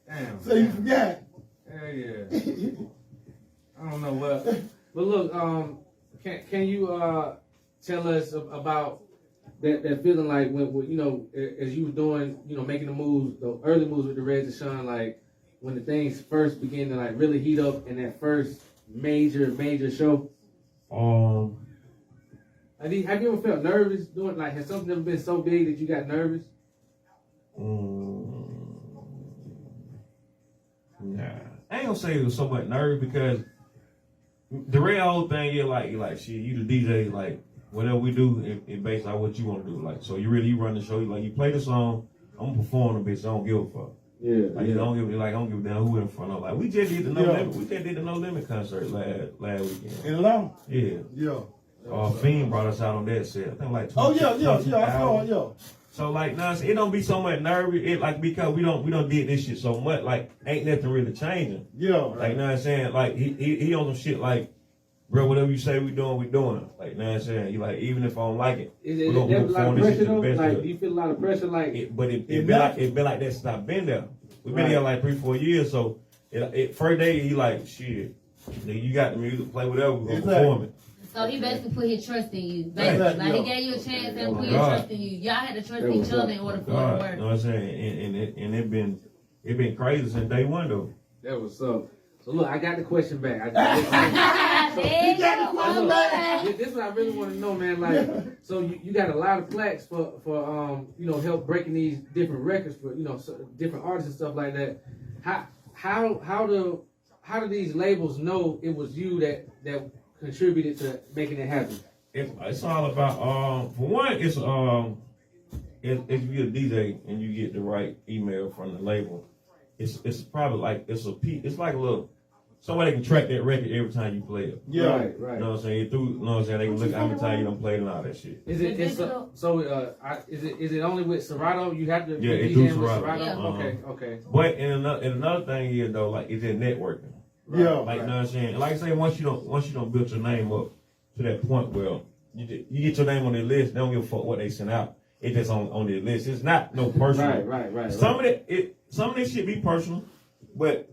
Damn. So you forgot? Hell yeah. I don't know what. But look, can you tell us about that feeling like when you know, as you were doing, you know, making the moves, the early moves with Derez De'shon, like when the things first began to like really heat up in that first major show? Have you ever felt nervous doing, like, has something ever been so big that you got nervous? Nah, I ain't gonna say it was so much nerve because the real whole thing is like shit. You the DJ, like whatever we do, it based on what you want to do. Like so, you run the show. You play the song. I'm gonna perform the bitch. I don't give a fuck. Yeah. Like I don't give a damn who in front of. Like we just did the No Limit. We just did the No Limit concert last weekend. In Atlanta? Yeah. Yeah. Fiend brought us out on that set. I think like 20, Oh yeah. I saw it. Yeah. So like, nah, it don't be so much nervous. It like because we don't did this shit so much. Like ain't nothing really changing. Yeah. Like, you know what I'm saying? Like he on some shit like bro, whatever you say we doing, we doing it. Like, you know what I'm saying? You like, even if I don't like it, Is we're gonna there a lot of perform this pressure shit to though? the best Like, of do you feel a lot of pressure? Like, it been like that since I've been there. We've been Right. here like 3-4 years, so first day he like, shit, nigga, you got the music, play whatever, we're gonna perform it. So he basically put his trust in you. Basically. Right. Like he gave you a chance and put his trust in you. Y'all had to trust each other in order for it to work. You know what I'm saying? And it been crazy since day one though. that was so. So look, I got the question back. There you go, boy. This is what I really want to know, man. Like, so you got a lot of plaques for you know, help breaking these different records for, you know, different artists and stuff like that. How do these labels know it was you that contributed to making it happen? It's all about for one, it's if you're a DJ and you get the right email from the label, it's probably like it's like a little somebody can track that record every time you play it. Yeah. Right. You know what I'm saying? You know what I'm saying? They can look how many times you done played and all that shit. Is it only with Serato? You have to Yeah, be it do DJing with Serato. Serato? Yeah. Okay. But another thing here though, like it's just networking. Yeah. Like you know what I'm saying? Like I say, once you don't build your name up to that point where you get your name on the list, they don't give a fuck what they send out. It's just on the list. It's not no personal. Right. Some of this shit be personal, but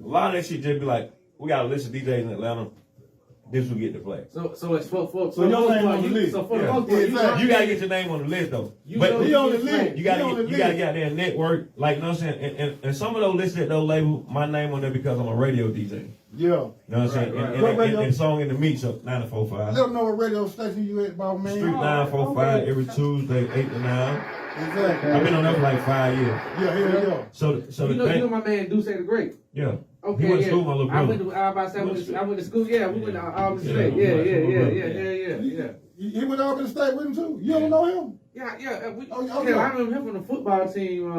a lot of that shit just be like, we got a list of DJs in Atlanta. This will get to play. So it's for So your name on the list. So for the Yeah. most part, Exactly. You gotta get your name on the list though. But He on the list. you gotta get out there and network. Like you know what I'm saying? And some of those lists that they'll label my name on there because I'm a radio DJ. Yeah. You know what I'm saying? And song in the meet up 9-4-5. Let them know what radio station you at, ball man. Street 945 every Tuesday 8 to 9. Exactly. I've been on that for like 5 years. Yeah. So you know my man Deuce the Great. Yeah. Okay, He went to school, my little I brother. went to school. Yeah, we went to Auburn State. Yeah. He went over the state with him too. You don't know him? Yeah. Okay. I remember him from the football team.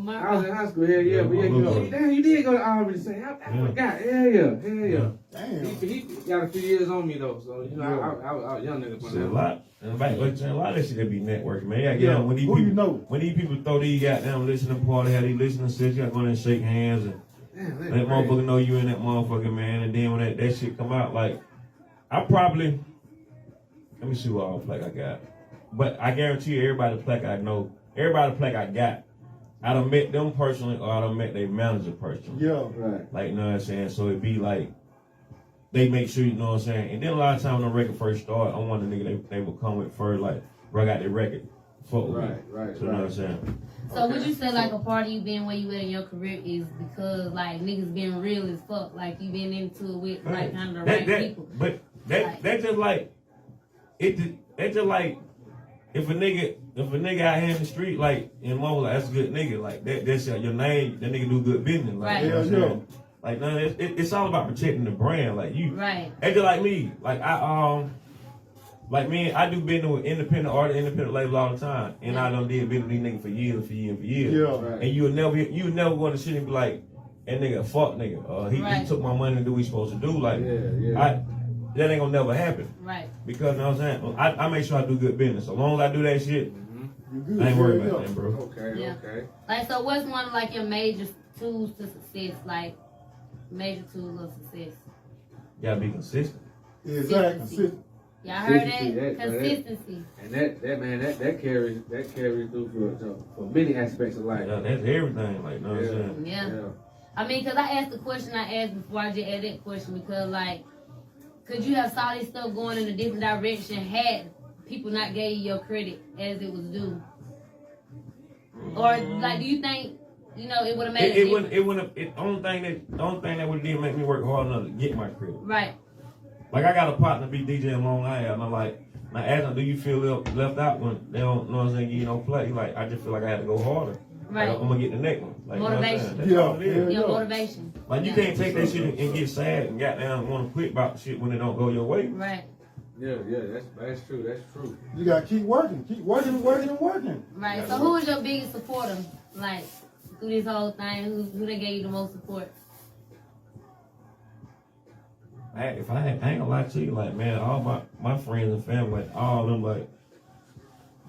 I was in high school. Yeah, But damn, you did go to Auburn State. I forgot. Yeah. Damn. He got a few years on me though, so you know I was a young nigga. So a lot. And back, like, a lot of that shit that be networking, man. Yeah. When these Who people, you know? when these people throw these goddamn listening party, how they listening to shit, you gotta go in and shake hands and let motherfucker know you in that motherfucker, man. And then when that shit come out, like, I probably, let me see what all plaque I got. But I guarantee you, everybody the plaque I know, everybody the plaque I got, I done met them personally or I done met their manager personally. Yeah. Right. Like, you know what I'm saying? So it be like, they make sure, you know what I'm saying? And then a lot of times when the record first started, I'm one of the niggas they would come with first, like, bro, I got the record. Fuck with me. Right. So you know what I'm saying? So would you say like a part of you being where you at in your career is because like niggas being real as fuck, like you been into it with like kind of the right people? But that's just like that's just like if a nigga out here in the street like in Monroe, like, that's a good nigga, like that's your name, that nigga do good business, like Right. you know what I'm saying? Like no, it's all about protecting the brand, like you. Right. It's just like me, like like me, I do business with independent artists, independent labels all the time, and I done did business with these niggas for years. Yeah. Right. And you would never go to shit and be like, that nigga, fuck nigga. He took my money to do what he's supposed to do. Like, that ain't gonna never happen. Right. Because, you know what I'm saying? I make sure I do good business. So long as I do that shit, You good. I ain't worried about that, bro. Okay. Like, so what's one of like your major tools to success? Like, major tools of success? You gotta be consistent. Exactly. Y'all heard Consistency, that? Consistency. And that carries through for many aspects of life. Yeah, that's everything. Like, you know what I'm saying? Yeah. I mean, because I asked the question I asked before I just asked that question because, like, could you have saw this stuff going in a different direction had people not gave you your credit as it was due? Or, like, do you think, you know, it would have made The only thing that would did make me work hard enough to get my credit. Right. Like, I got a partner be DJ in Long Island, and I'm like, I asked him, do you feel left out when they don't know what I'm saying, give you no play? He's like, I just feel like I had to go harder. Right. Like, I'm gonna get the next one. Like, Motivation. You know what I'm saying? That's all it is. Your motivation. Like, you can't take that shit and get sad and goddamn want to quit about shit when it don't go your way. Right. Yeah, that's true. You gotta keep working. Keep working. Right. So who was your biggest supporter, like, through this whole thing? Who they gave you the most support? I ain't gonna lie to you, like, man, all my friends and family, like, all of them, like,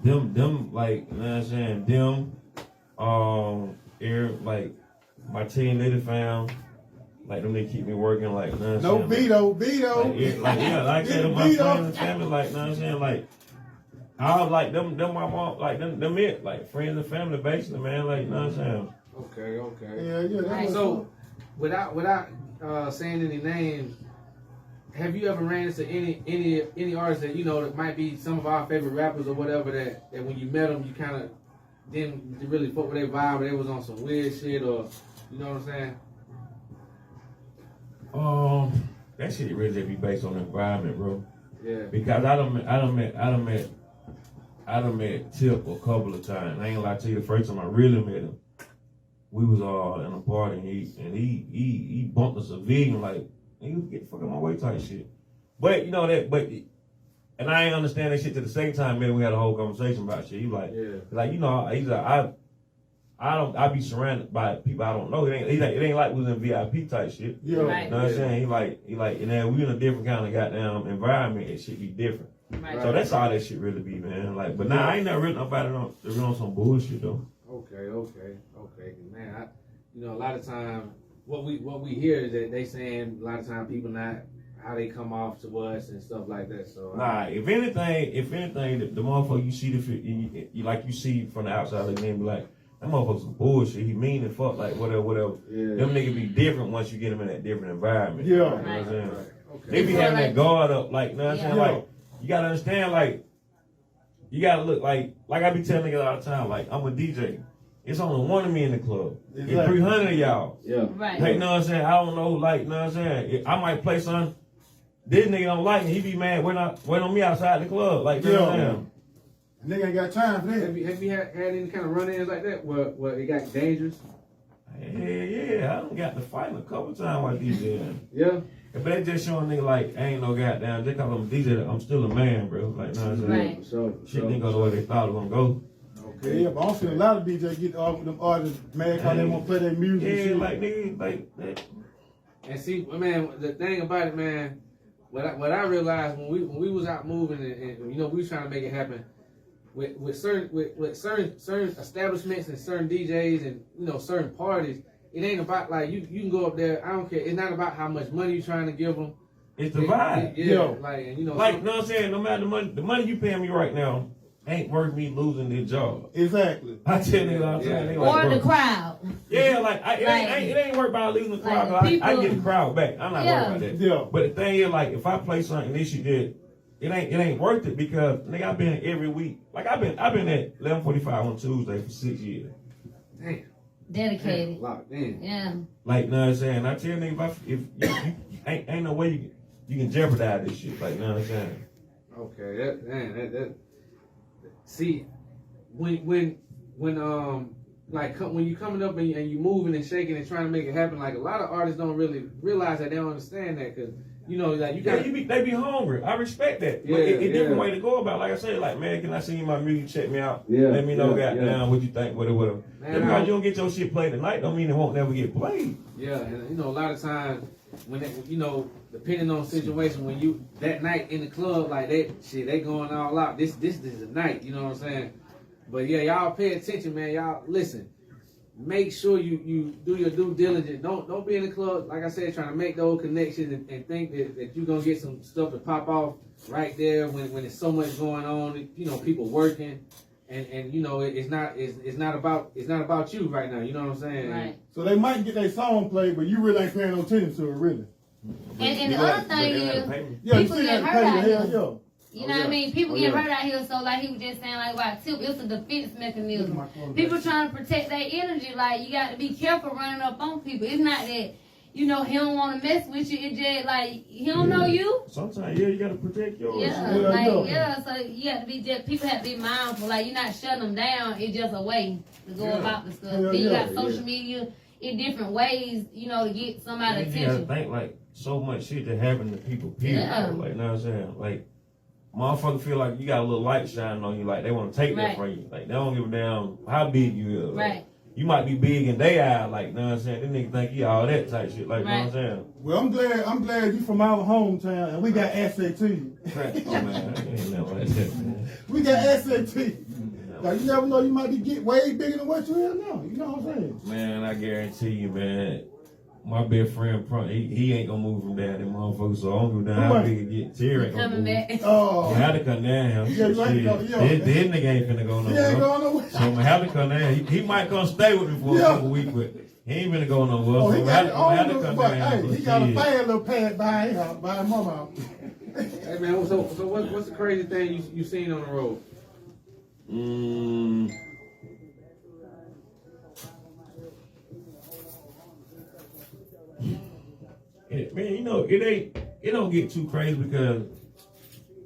them, like, you know what I'm saying, them, like, my team, Lady Fam, Like them they keep me working, like you know what No I'm saying? veto. Like I said, my friends and family, like you know what I'm saying, like I was like them my mom, like them it, like friends and family basically, man, like you know what I'm saying. Okay. Yeah. That's So, without saying any names, have you ever ran into any artists that you know that might be some of our favorite rappers or whatever that when you met them you kind of didn't really fuck with their vibe, or they was on some weird shit, or you know what I'm saying? That shit really be based on the environment, bro. Yeah. Because I done met Tip a couple of times. I ain't gonna lie to you, the first time I really met him, we was all in a party and he bumped a civilian like, nigga, get the fuck out my way type shit. But you know that, and I ain't understand that shit to the same time, man. We had a whole conversation about shit. He like, you know, he's like, I be surrounded by people I don't know. It ain't like we was in VIP type shit. Yeah. Right. You know what I'm saying? He like, and then we in a different kind of goddamn environment. It should be different. Right. So that's all that shit really be, man. Like, but now I ain't never written about it on some bullshit though. Okay. Man, you know, a lot of times what we hear is that they saying a lot of times people not how they come off to us and stuff like that. So Nah, if anything, the motherfucker you see you like you see from the outside looking in, be like, that motherfucker's some bullshit. He mean and fuck like whatever. Yeah. Them niggas be different once you get them in that different environment. Yeah. You know what I'm saying? Right. Okay. They be having that guard up, like, you know what I'm saying? Yeah. Like, you gotta understand, like, you gotta look like I be telling niggas all the time, like, I'm a DJ. It's only one of me in the club. Exactly. It's 300 of y'all. Yeah. Right. Like, you know what I'm saying? I don't know, like, you know what I'm saying? I might play something, this nigga don't like it, he be mad, wait on me outside the club. Like, you know what I'm saying? Nigga ain't got time for that. Have you had any kind of run-ins like that where it got dangerous? Yeah, I done got to fight a couple times while DJing. Yeah. But they just showing nigga like, ain't no goddamn, just cause I'm a DJ, I'm still a man, bro. Like, you know what I'm saying? Right. So Shit didn't go the way they thought it was gonna go. Yeah, but I'm seeing a lot of DJs get off with them artists mad cause they want to play their music. and Yeah, shit. like nigga, like that. And see, man, the thing about it, man, what I realized when we was out moving and you know we was trying to make it happen with certain establishments and certain DJs and you know certain parties. It ain't about like you can go up there. I don't care. It's not about how much money you trying to give them. It's the vibe. Yeah, like and you know, Like, you know what I'm saying? No matter the money you paying me right now ain't worth me losing this job. Exactly. I tell niggas all the time. They like, Or the bro. crowd. Yeah, like it ain't worth about losing the crowd. Like, I people- get the crowd back. I'm not worried about that. Yeah. But the thing is, like, if I play something this shit did, it ain't worth it because nigga I've been every week. Like I've been at 11:45 on Tuesday for 6 years. damn, Dedicated. locked in. Yeah. Like, you know what I'm saying? I tell niggas if you ain't no way you can jeopardize this shit. Like, you know what I'm saying? Okay, that see when you coming up and you moving and shaking and trying to make it happen, like a lot of artists don't really realize that. They don't understand that because you know like you got They be hungry. I respect that. Yeah, But it's different yeah. way to go about it. Like I said, like, man, can I send you my music? Check me out. Yeah, Let me know, yeah, goddamn, yeah. what you think, whatever. Man, Just because you don't get your shit played tonight don't mean it won't never get played. yeah, and you know a lot of times when they, you know depending on the situation when you that night in the club like they going all out. This is the night. You know what I'm saying? But yeah, y'all pay attention, man. Y'all listen. Make sure you do your due diligence. Don't be in the club, like I said, trying to make those connections and think that you're gonna get some stuff to pop off right there when there's so much going on. You know, people working, and you know it's not about you right now. You know what I'm saying? Right. So they might get their song played, but you really ain't paying no attention to it, really. And the other thing is, Yeah, people you get still hurt got out to pay the here. hell, You know what I mean? People get hurt out here, so like he was just saying, like about Tip, it's a defense mechanism. People trying to protect their energy. Like you got to be careful running up on people. It's not that you know he don't want to mess with you. It's just like he don't know you. Sometimes, you gotta protect yours. Yeah, so you have to be just people have to be mindful. Like you're not shutting them down. It's just a way to go about the stuff. Then you got social media in different ways, you know, to get somebody's You gotta attention. think like so much shit that happen to people. Period. Yeah. Like, you know what I'm saying? Like, motherfucker feel like you got a little light shining on you. Like they want to take that Right. from you. Like they don't give a damn how big you is. Like, Right. you might be big in their eye. Like, you know what I'm saying? Them niggas think you all that type shit. Like, you know what I'm saying? Well, I'm glad you from our hometown, and we got access to you. Oh man, I ain't never like that, man. We got access to you. Like, you never know, you might be get way bigger than what you is now. You know what I'm saying? Man, I guarantee you, man. my best friend, he ain't gonna move from down them motherfuckers, so I don't give a damn how big it get. Terry ain't gonna move. Oh. You have to come down here. Yeah, you right. This nigga ain't finna go nowhere. He ain't going nowhere. So I'm gonna have to come down. He might come stay with me for a couple weeks, but he ain't finna go nowhere. Oh, So he I'm got have to come down. Hey, he got a bad little pad behind mama. Hey man, so what's the crazy thing you seen on the road? Man, you know, it don't get too crazy because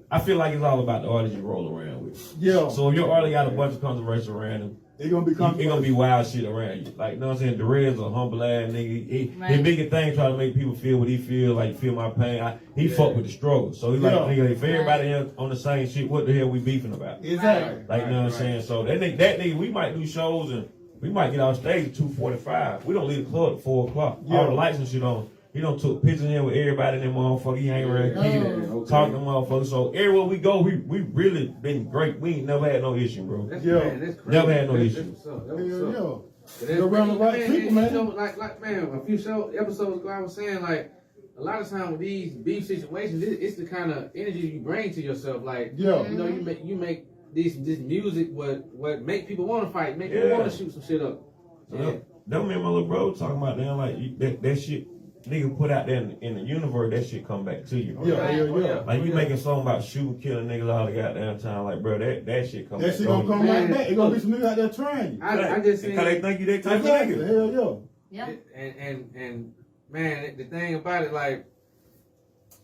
I feel like it's all about the artists you roll around with. Yeah. So if your artist got a bunch of controversy around him, it's gonna be wild shit around you. Like, you know what I'm saying? Derez a humble ass nigga. His biggest thing try to make people feel what he feel, like feel my pain. He fuck with the struggle. So he's like, nigga, if everybody else on the same shit, what the hell we beefing about? Exactly. Like, you know what I'm saying? So that nigga, we might do shows and we might get off stage at 2:45. We don't leave the club at 4 o'clock. Yeah. All the lights and shit on. He done took pictures in with everybody in that motherfucker. He ain't around talking to motherfuckers. So everywhere we go, we really been great. We ain't never had no issue, bro. Man, that's crazy. Never had no issue. You're around the right people, man. You know, like man, a few episodes ago, I was saying like a lot of time with these beef situations, it's the kind of energy you bring to yourself. Like, you know, you make this music what make people want to fight, make people want to shoot some shit up. That me and my little bro talking about them like that shit. Nigga put out there in the universe, that shit come back to you. Like you making song about shooting, killing niggas all the goddamn time. Like, bro, that shit come back. That shit gonna come right back. It gonna be some niggas out there trying you. I just seen. Cause they think you that type of nigga. Hell yeah. And man, the thing about it, like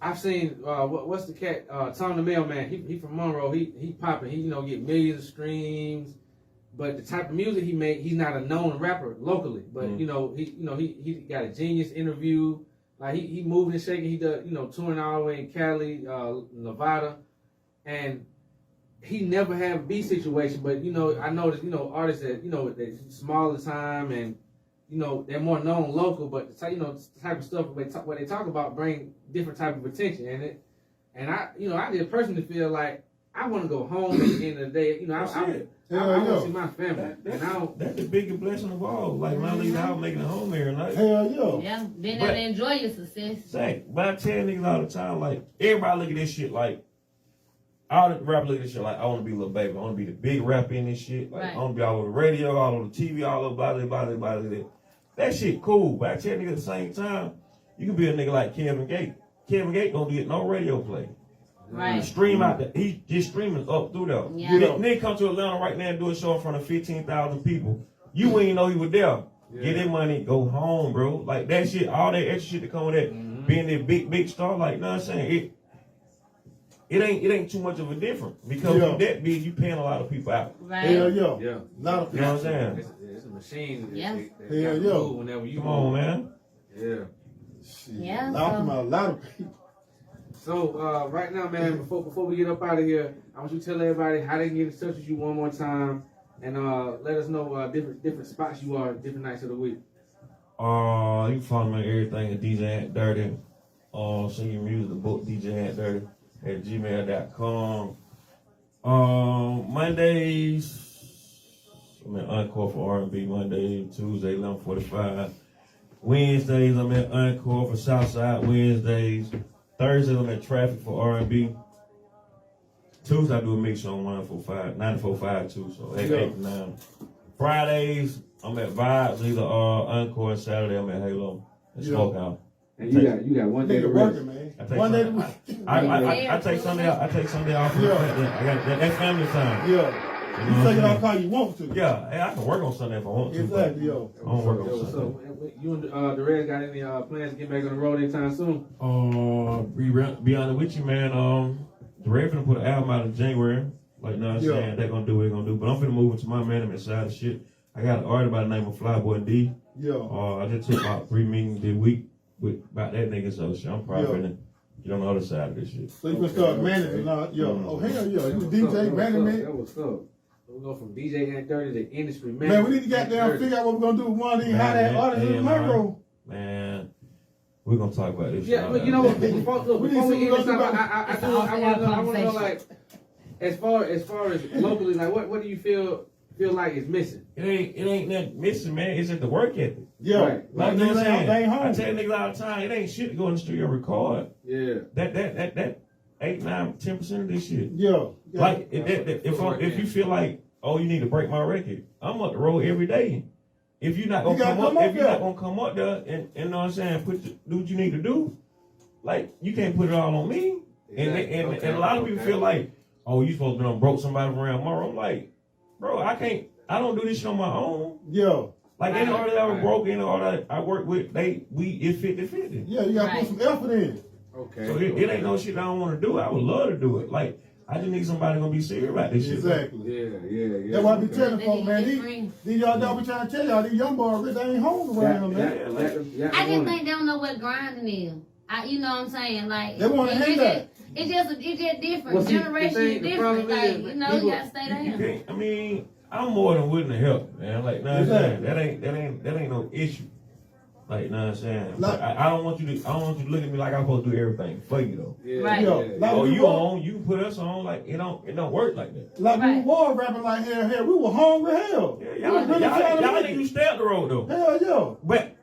I've seen what's the cat Tom the Mailman. He from Monroe. He popping. He get millions of streams. But the type of music he make, he's not a known rapper locally. But he got a genius interview. Like he moving and shaking. He does touring all the way in Cali, Nevada, and he never had a beat situation. But I noticed artists that they're smaller time and they're more known local. But the type of stuff what they talk about bring different type of attention. And I just personally feel like I want to go home at the end of the day. I want to see my family. That's the biggest blessing of all. Like, my leaving the house making a home here, like. Hell yeah. Yeah, being able to enjoy your success. But I tell niggas all the time, like, everybody look at this shit like, all the rappers look at this shit like, I want to be Lil Baby. I want to be the big rapper in this shit. Like, I want to be all over the radio, all over the TV, all over blah, blah, blah. That shit cool. But I tell niggas at the same time, you can be a nigga like Kevin Gates. Kevin Gates don't get no radio play. Right. Stream out there. He just streaming up through there. Yeah. Nigga come to Atlanta right now and do a show in front of 15,000 people. You wouldn't even know he was there. Get that money, go home, bro. Like that shit, all that extra shit that come with that, being that big star, like, you know what I'm saying? It ain't too much of a difference. Because with that big, you paying a lot of people out. Right. Hell yeah. Yeah. Lot of people. You know what I'm saying? It's a machine. Yeah. Hell yeah. Whenever you Come on, man. Yeah. Yeah. A lot of people. So right now, man, before we get up out of here, I want you to tell everybody how they can get in touch with you one more time, and let us know different spots you are, different nights of the week. You can follow me on everything at DJ Ant Durty. Singing music, the book DJ Ant Durty at gmail.com. Mondays, I'm at Encore for R&B. Monday, Tuesday, 11:45. Wednesdays, I'm at Encore for Southside Wednesdays. Thursdays, I'm at Traffic for R&B. Tuesday, I do a mix show on 94.5 too, so 8 to 9. Fridays, I'm at Vibes, either Encore, and Saturday, I'm at Halo and Smokehouse. And you got one day to rest. Man. I take Sunday off. I take Sunday off. I got that family time. Yeah. You take it off how you want to. Yeah, hey, I can work on Sunday if I want to. Exactly, yo. I don't work on Sunday. So, you and Derez got any plans to get back on the road anytime soon? Be honest with you, man. Derez finna put an album out in January. Like, you know what I'm saying? They're gonna do what they're gonna do. But I'm finna move into my management side of shit. I got an artist by the name of Flyboy D. Yeah. I just took about 3 meetings this week about that nigga, so shit. I'm probably finna get on the other side of this shit. So you can start managing now. Yo. Oh, hell yeah. You DJ, management. That was up. We go from DJ Ant Durty to industry man. Man, we need to goddamn figure out what we're gonna do with one of these hot ass artists in Monroe. Man, we're gonna talk about this. Yeah, but you know what? Before we end this time, I want to know, like, as far as locally, like, what do you feel feel like it's missing? It ain't nothing missing, man. It's just the work ethic. Yeah. Right. Like you know what I'm saying? home. I tell niggas all the time, it ain't shit to go in the studio and record. Yeah. That 8, 9, 10% of this shit. Yeah. Like if you feel like, oh, you need to break my record, I'm up the road every day. If you're not gonna come up, if you're not gonna come up there and know what I'm saying, do what you need to do, like you can't put it all on me. Exactly. And a lot of people feel like, oh, you supposed to broke somebody around Monroe. I'm like, bro, I don't do this shit on my own. Yeah. Like any artist that was broke, any artist I work with, it's 50-50. Yeah, you gotta put some effort in. Okay. So it ain't no shit I don't want to do. I would love to do it. Like I just need somebody gonna be serious about this shit. Exactly. Yeah. That's why I be telling folks, man, these y'all be trying to tell y'all, these young boys, they ain't home around, man. I just think they don't know what grinding is. You know what I'm saying? Like They want to hear that. It's just different. Well, see, Generation is the different. problem Like is, you know, people- you gotta stay down. I mean, I'm more than willing to help, man. Like, know what I'm saying? That ain't no issue. Like, know what I'm saying? Like- I don't want you to look at me like I'm supposed to do everything for you though. Yeah. Right. Yeah. Like Oh, we you were- on? You put us on? Like it don't work like that. Like we Right. were rapping like hell, we were hungry hell. Yeah, y'all niggas stay up the road though. Hell yeah. But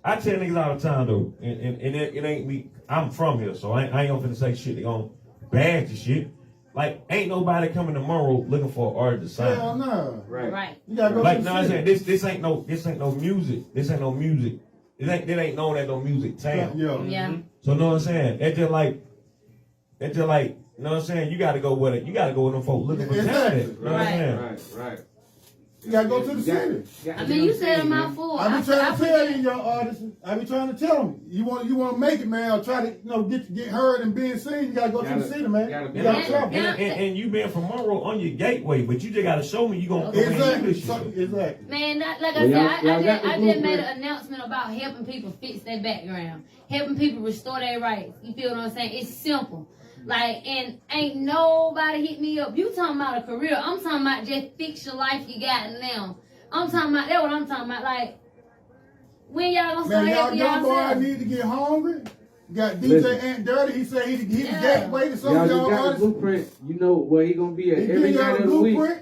I tell niggas all the time though, and it ain't me. I'm from here, so I ain't gonna finna say shit. They gonna bash the shit. Like ain't nobody coming to Monroe looking for an artist to sign. Hell no. Right. You gotta go Like to no, the I'm city. saying this ain't no music. This ain't no music. It ain't known as no music town. Yeah. Yeah. So know what I'm saying? It's just like, you know what I'm saying? You gotta go with it. You gotta go with them folks looking for Exactly. talent. You know what I'm saying? Right. You gotta go to the city. I mean, you said a mouthful. I be trying to tell you, young artists. I be trying to tell them. You want to make it, man. Or try to get heard and being seen. You gotta go to the city, man. You gotta travel. And you been from Monroe on your gateway, but you just gotta show me you gonna come and do this shit. Exactly. Man, like I Well, said, I just made blueprint. an announcement about helping people fix their background, helping people restore their rights. You feel what I'm saying? It's simple. Like, and ain't nobody hit me up. You talking about a career. I'm talking about just fix your life you got now. I'm talking about, that's what I'm talking about. Like, when y'all gonna start Man, y'all helping young boys yourself? need to get hungry. You got DJ Listen. Ant Durty. He said he the Yeah. gateway to some Y'all of just y'all got the artists. blueprint. You know where he gonna be at He every give y'all night the of the week. blueprint.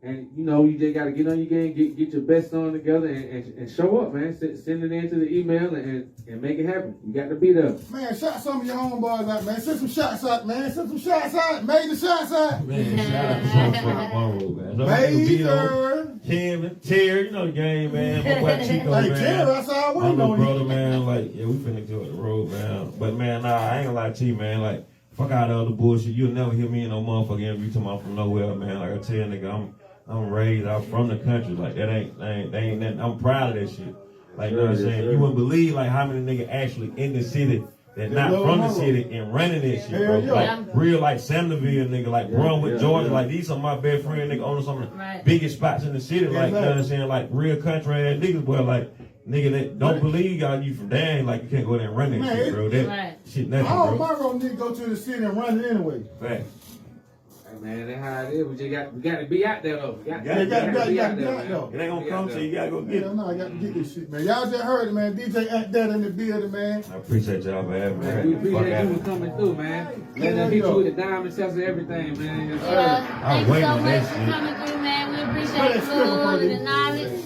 And you know, you just gotta get on your game, get your best on together, and show up, man. Send it into the email and make it happen. You got to be there. Man, shout some of your homeboys out, man. Send some shots out, man. Send some shots out. Major shots out. Man, shout out to Monroe, man. So Major. Kevin, Terry, you know the game, man. My boy Chico, Hey, man. Terry, that's all we My know. little brother, man. Like, yeah, we finna go the road, man. But man, nah, I ain't gonna lie to you, man. Like, fuck out all the bullshit. You'll never hear me in no motherfucking interview talking about from nowhere, man. Like I tell you, nigga, I'm raised out from the country. Like that ain't nothing. I'm proud of that shit. Like you know what I'm saying? You wouldn't believe like how many niggas actually in the city that not from the city and running this shit, bro. Yeah. Like real like Sanderville nigga, like Brunswick, Georgia. Like these are my best friend nigga owning some of the biggest spots in the city. Like you know what I'm saying? Like real country ass niggas, boy. Like nigga that don't believe y'all you from down. Like you can't go there and run that Man, shit, bro. That shit nothing, All bro. Monroe need to go to the city and run it anyway. Fact. Man, that's how it is. We got to be out there though. You gotta be out there. It ain't gonna come to you. You gotta go get Yeah, it. no, I got to get this shit, man. Y'all just heard it, man. DJ Ant Durty in the building, man. I appreciate y'all for having me. Man, we Fuck appreciate out you of for coming through, man. Yeah, Let them hit yo. you with the diamond sets and everything, man. Yes, sir. Yeah, thank you waiting so on much that for shit. coming through, man. We Play appreciate that the script for love you. and the knowledge.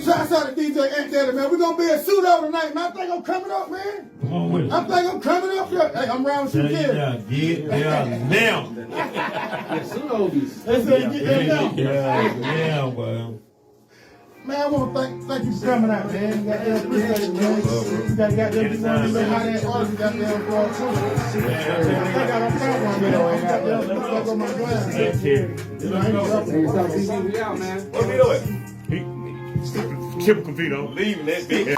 Shouts out to DJ Ant Durty, man. We're going to be at Pseudo tonight, man. I think I'm coming up, man. Come on with it. I think I'm coming up. Hey, I'm around with Tell you you kids. now, get there now. Yeah, Sunobies. They said get there now. Yeah, boy. Man, I want to thank you for coming out, man. Goddamn appreciate it, man. You got goddamn you want to know how that artist got down for our too. I got a phone one, you know, and goddamn look like on my glass. You know, I ain't Hey, dropping so TV, we out, man. What we doing? Typical Vito, leaving that bitch.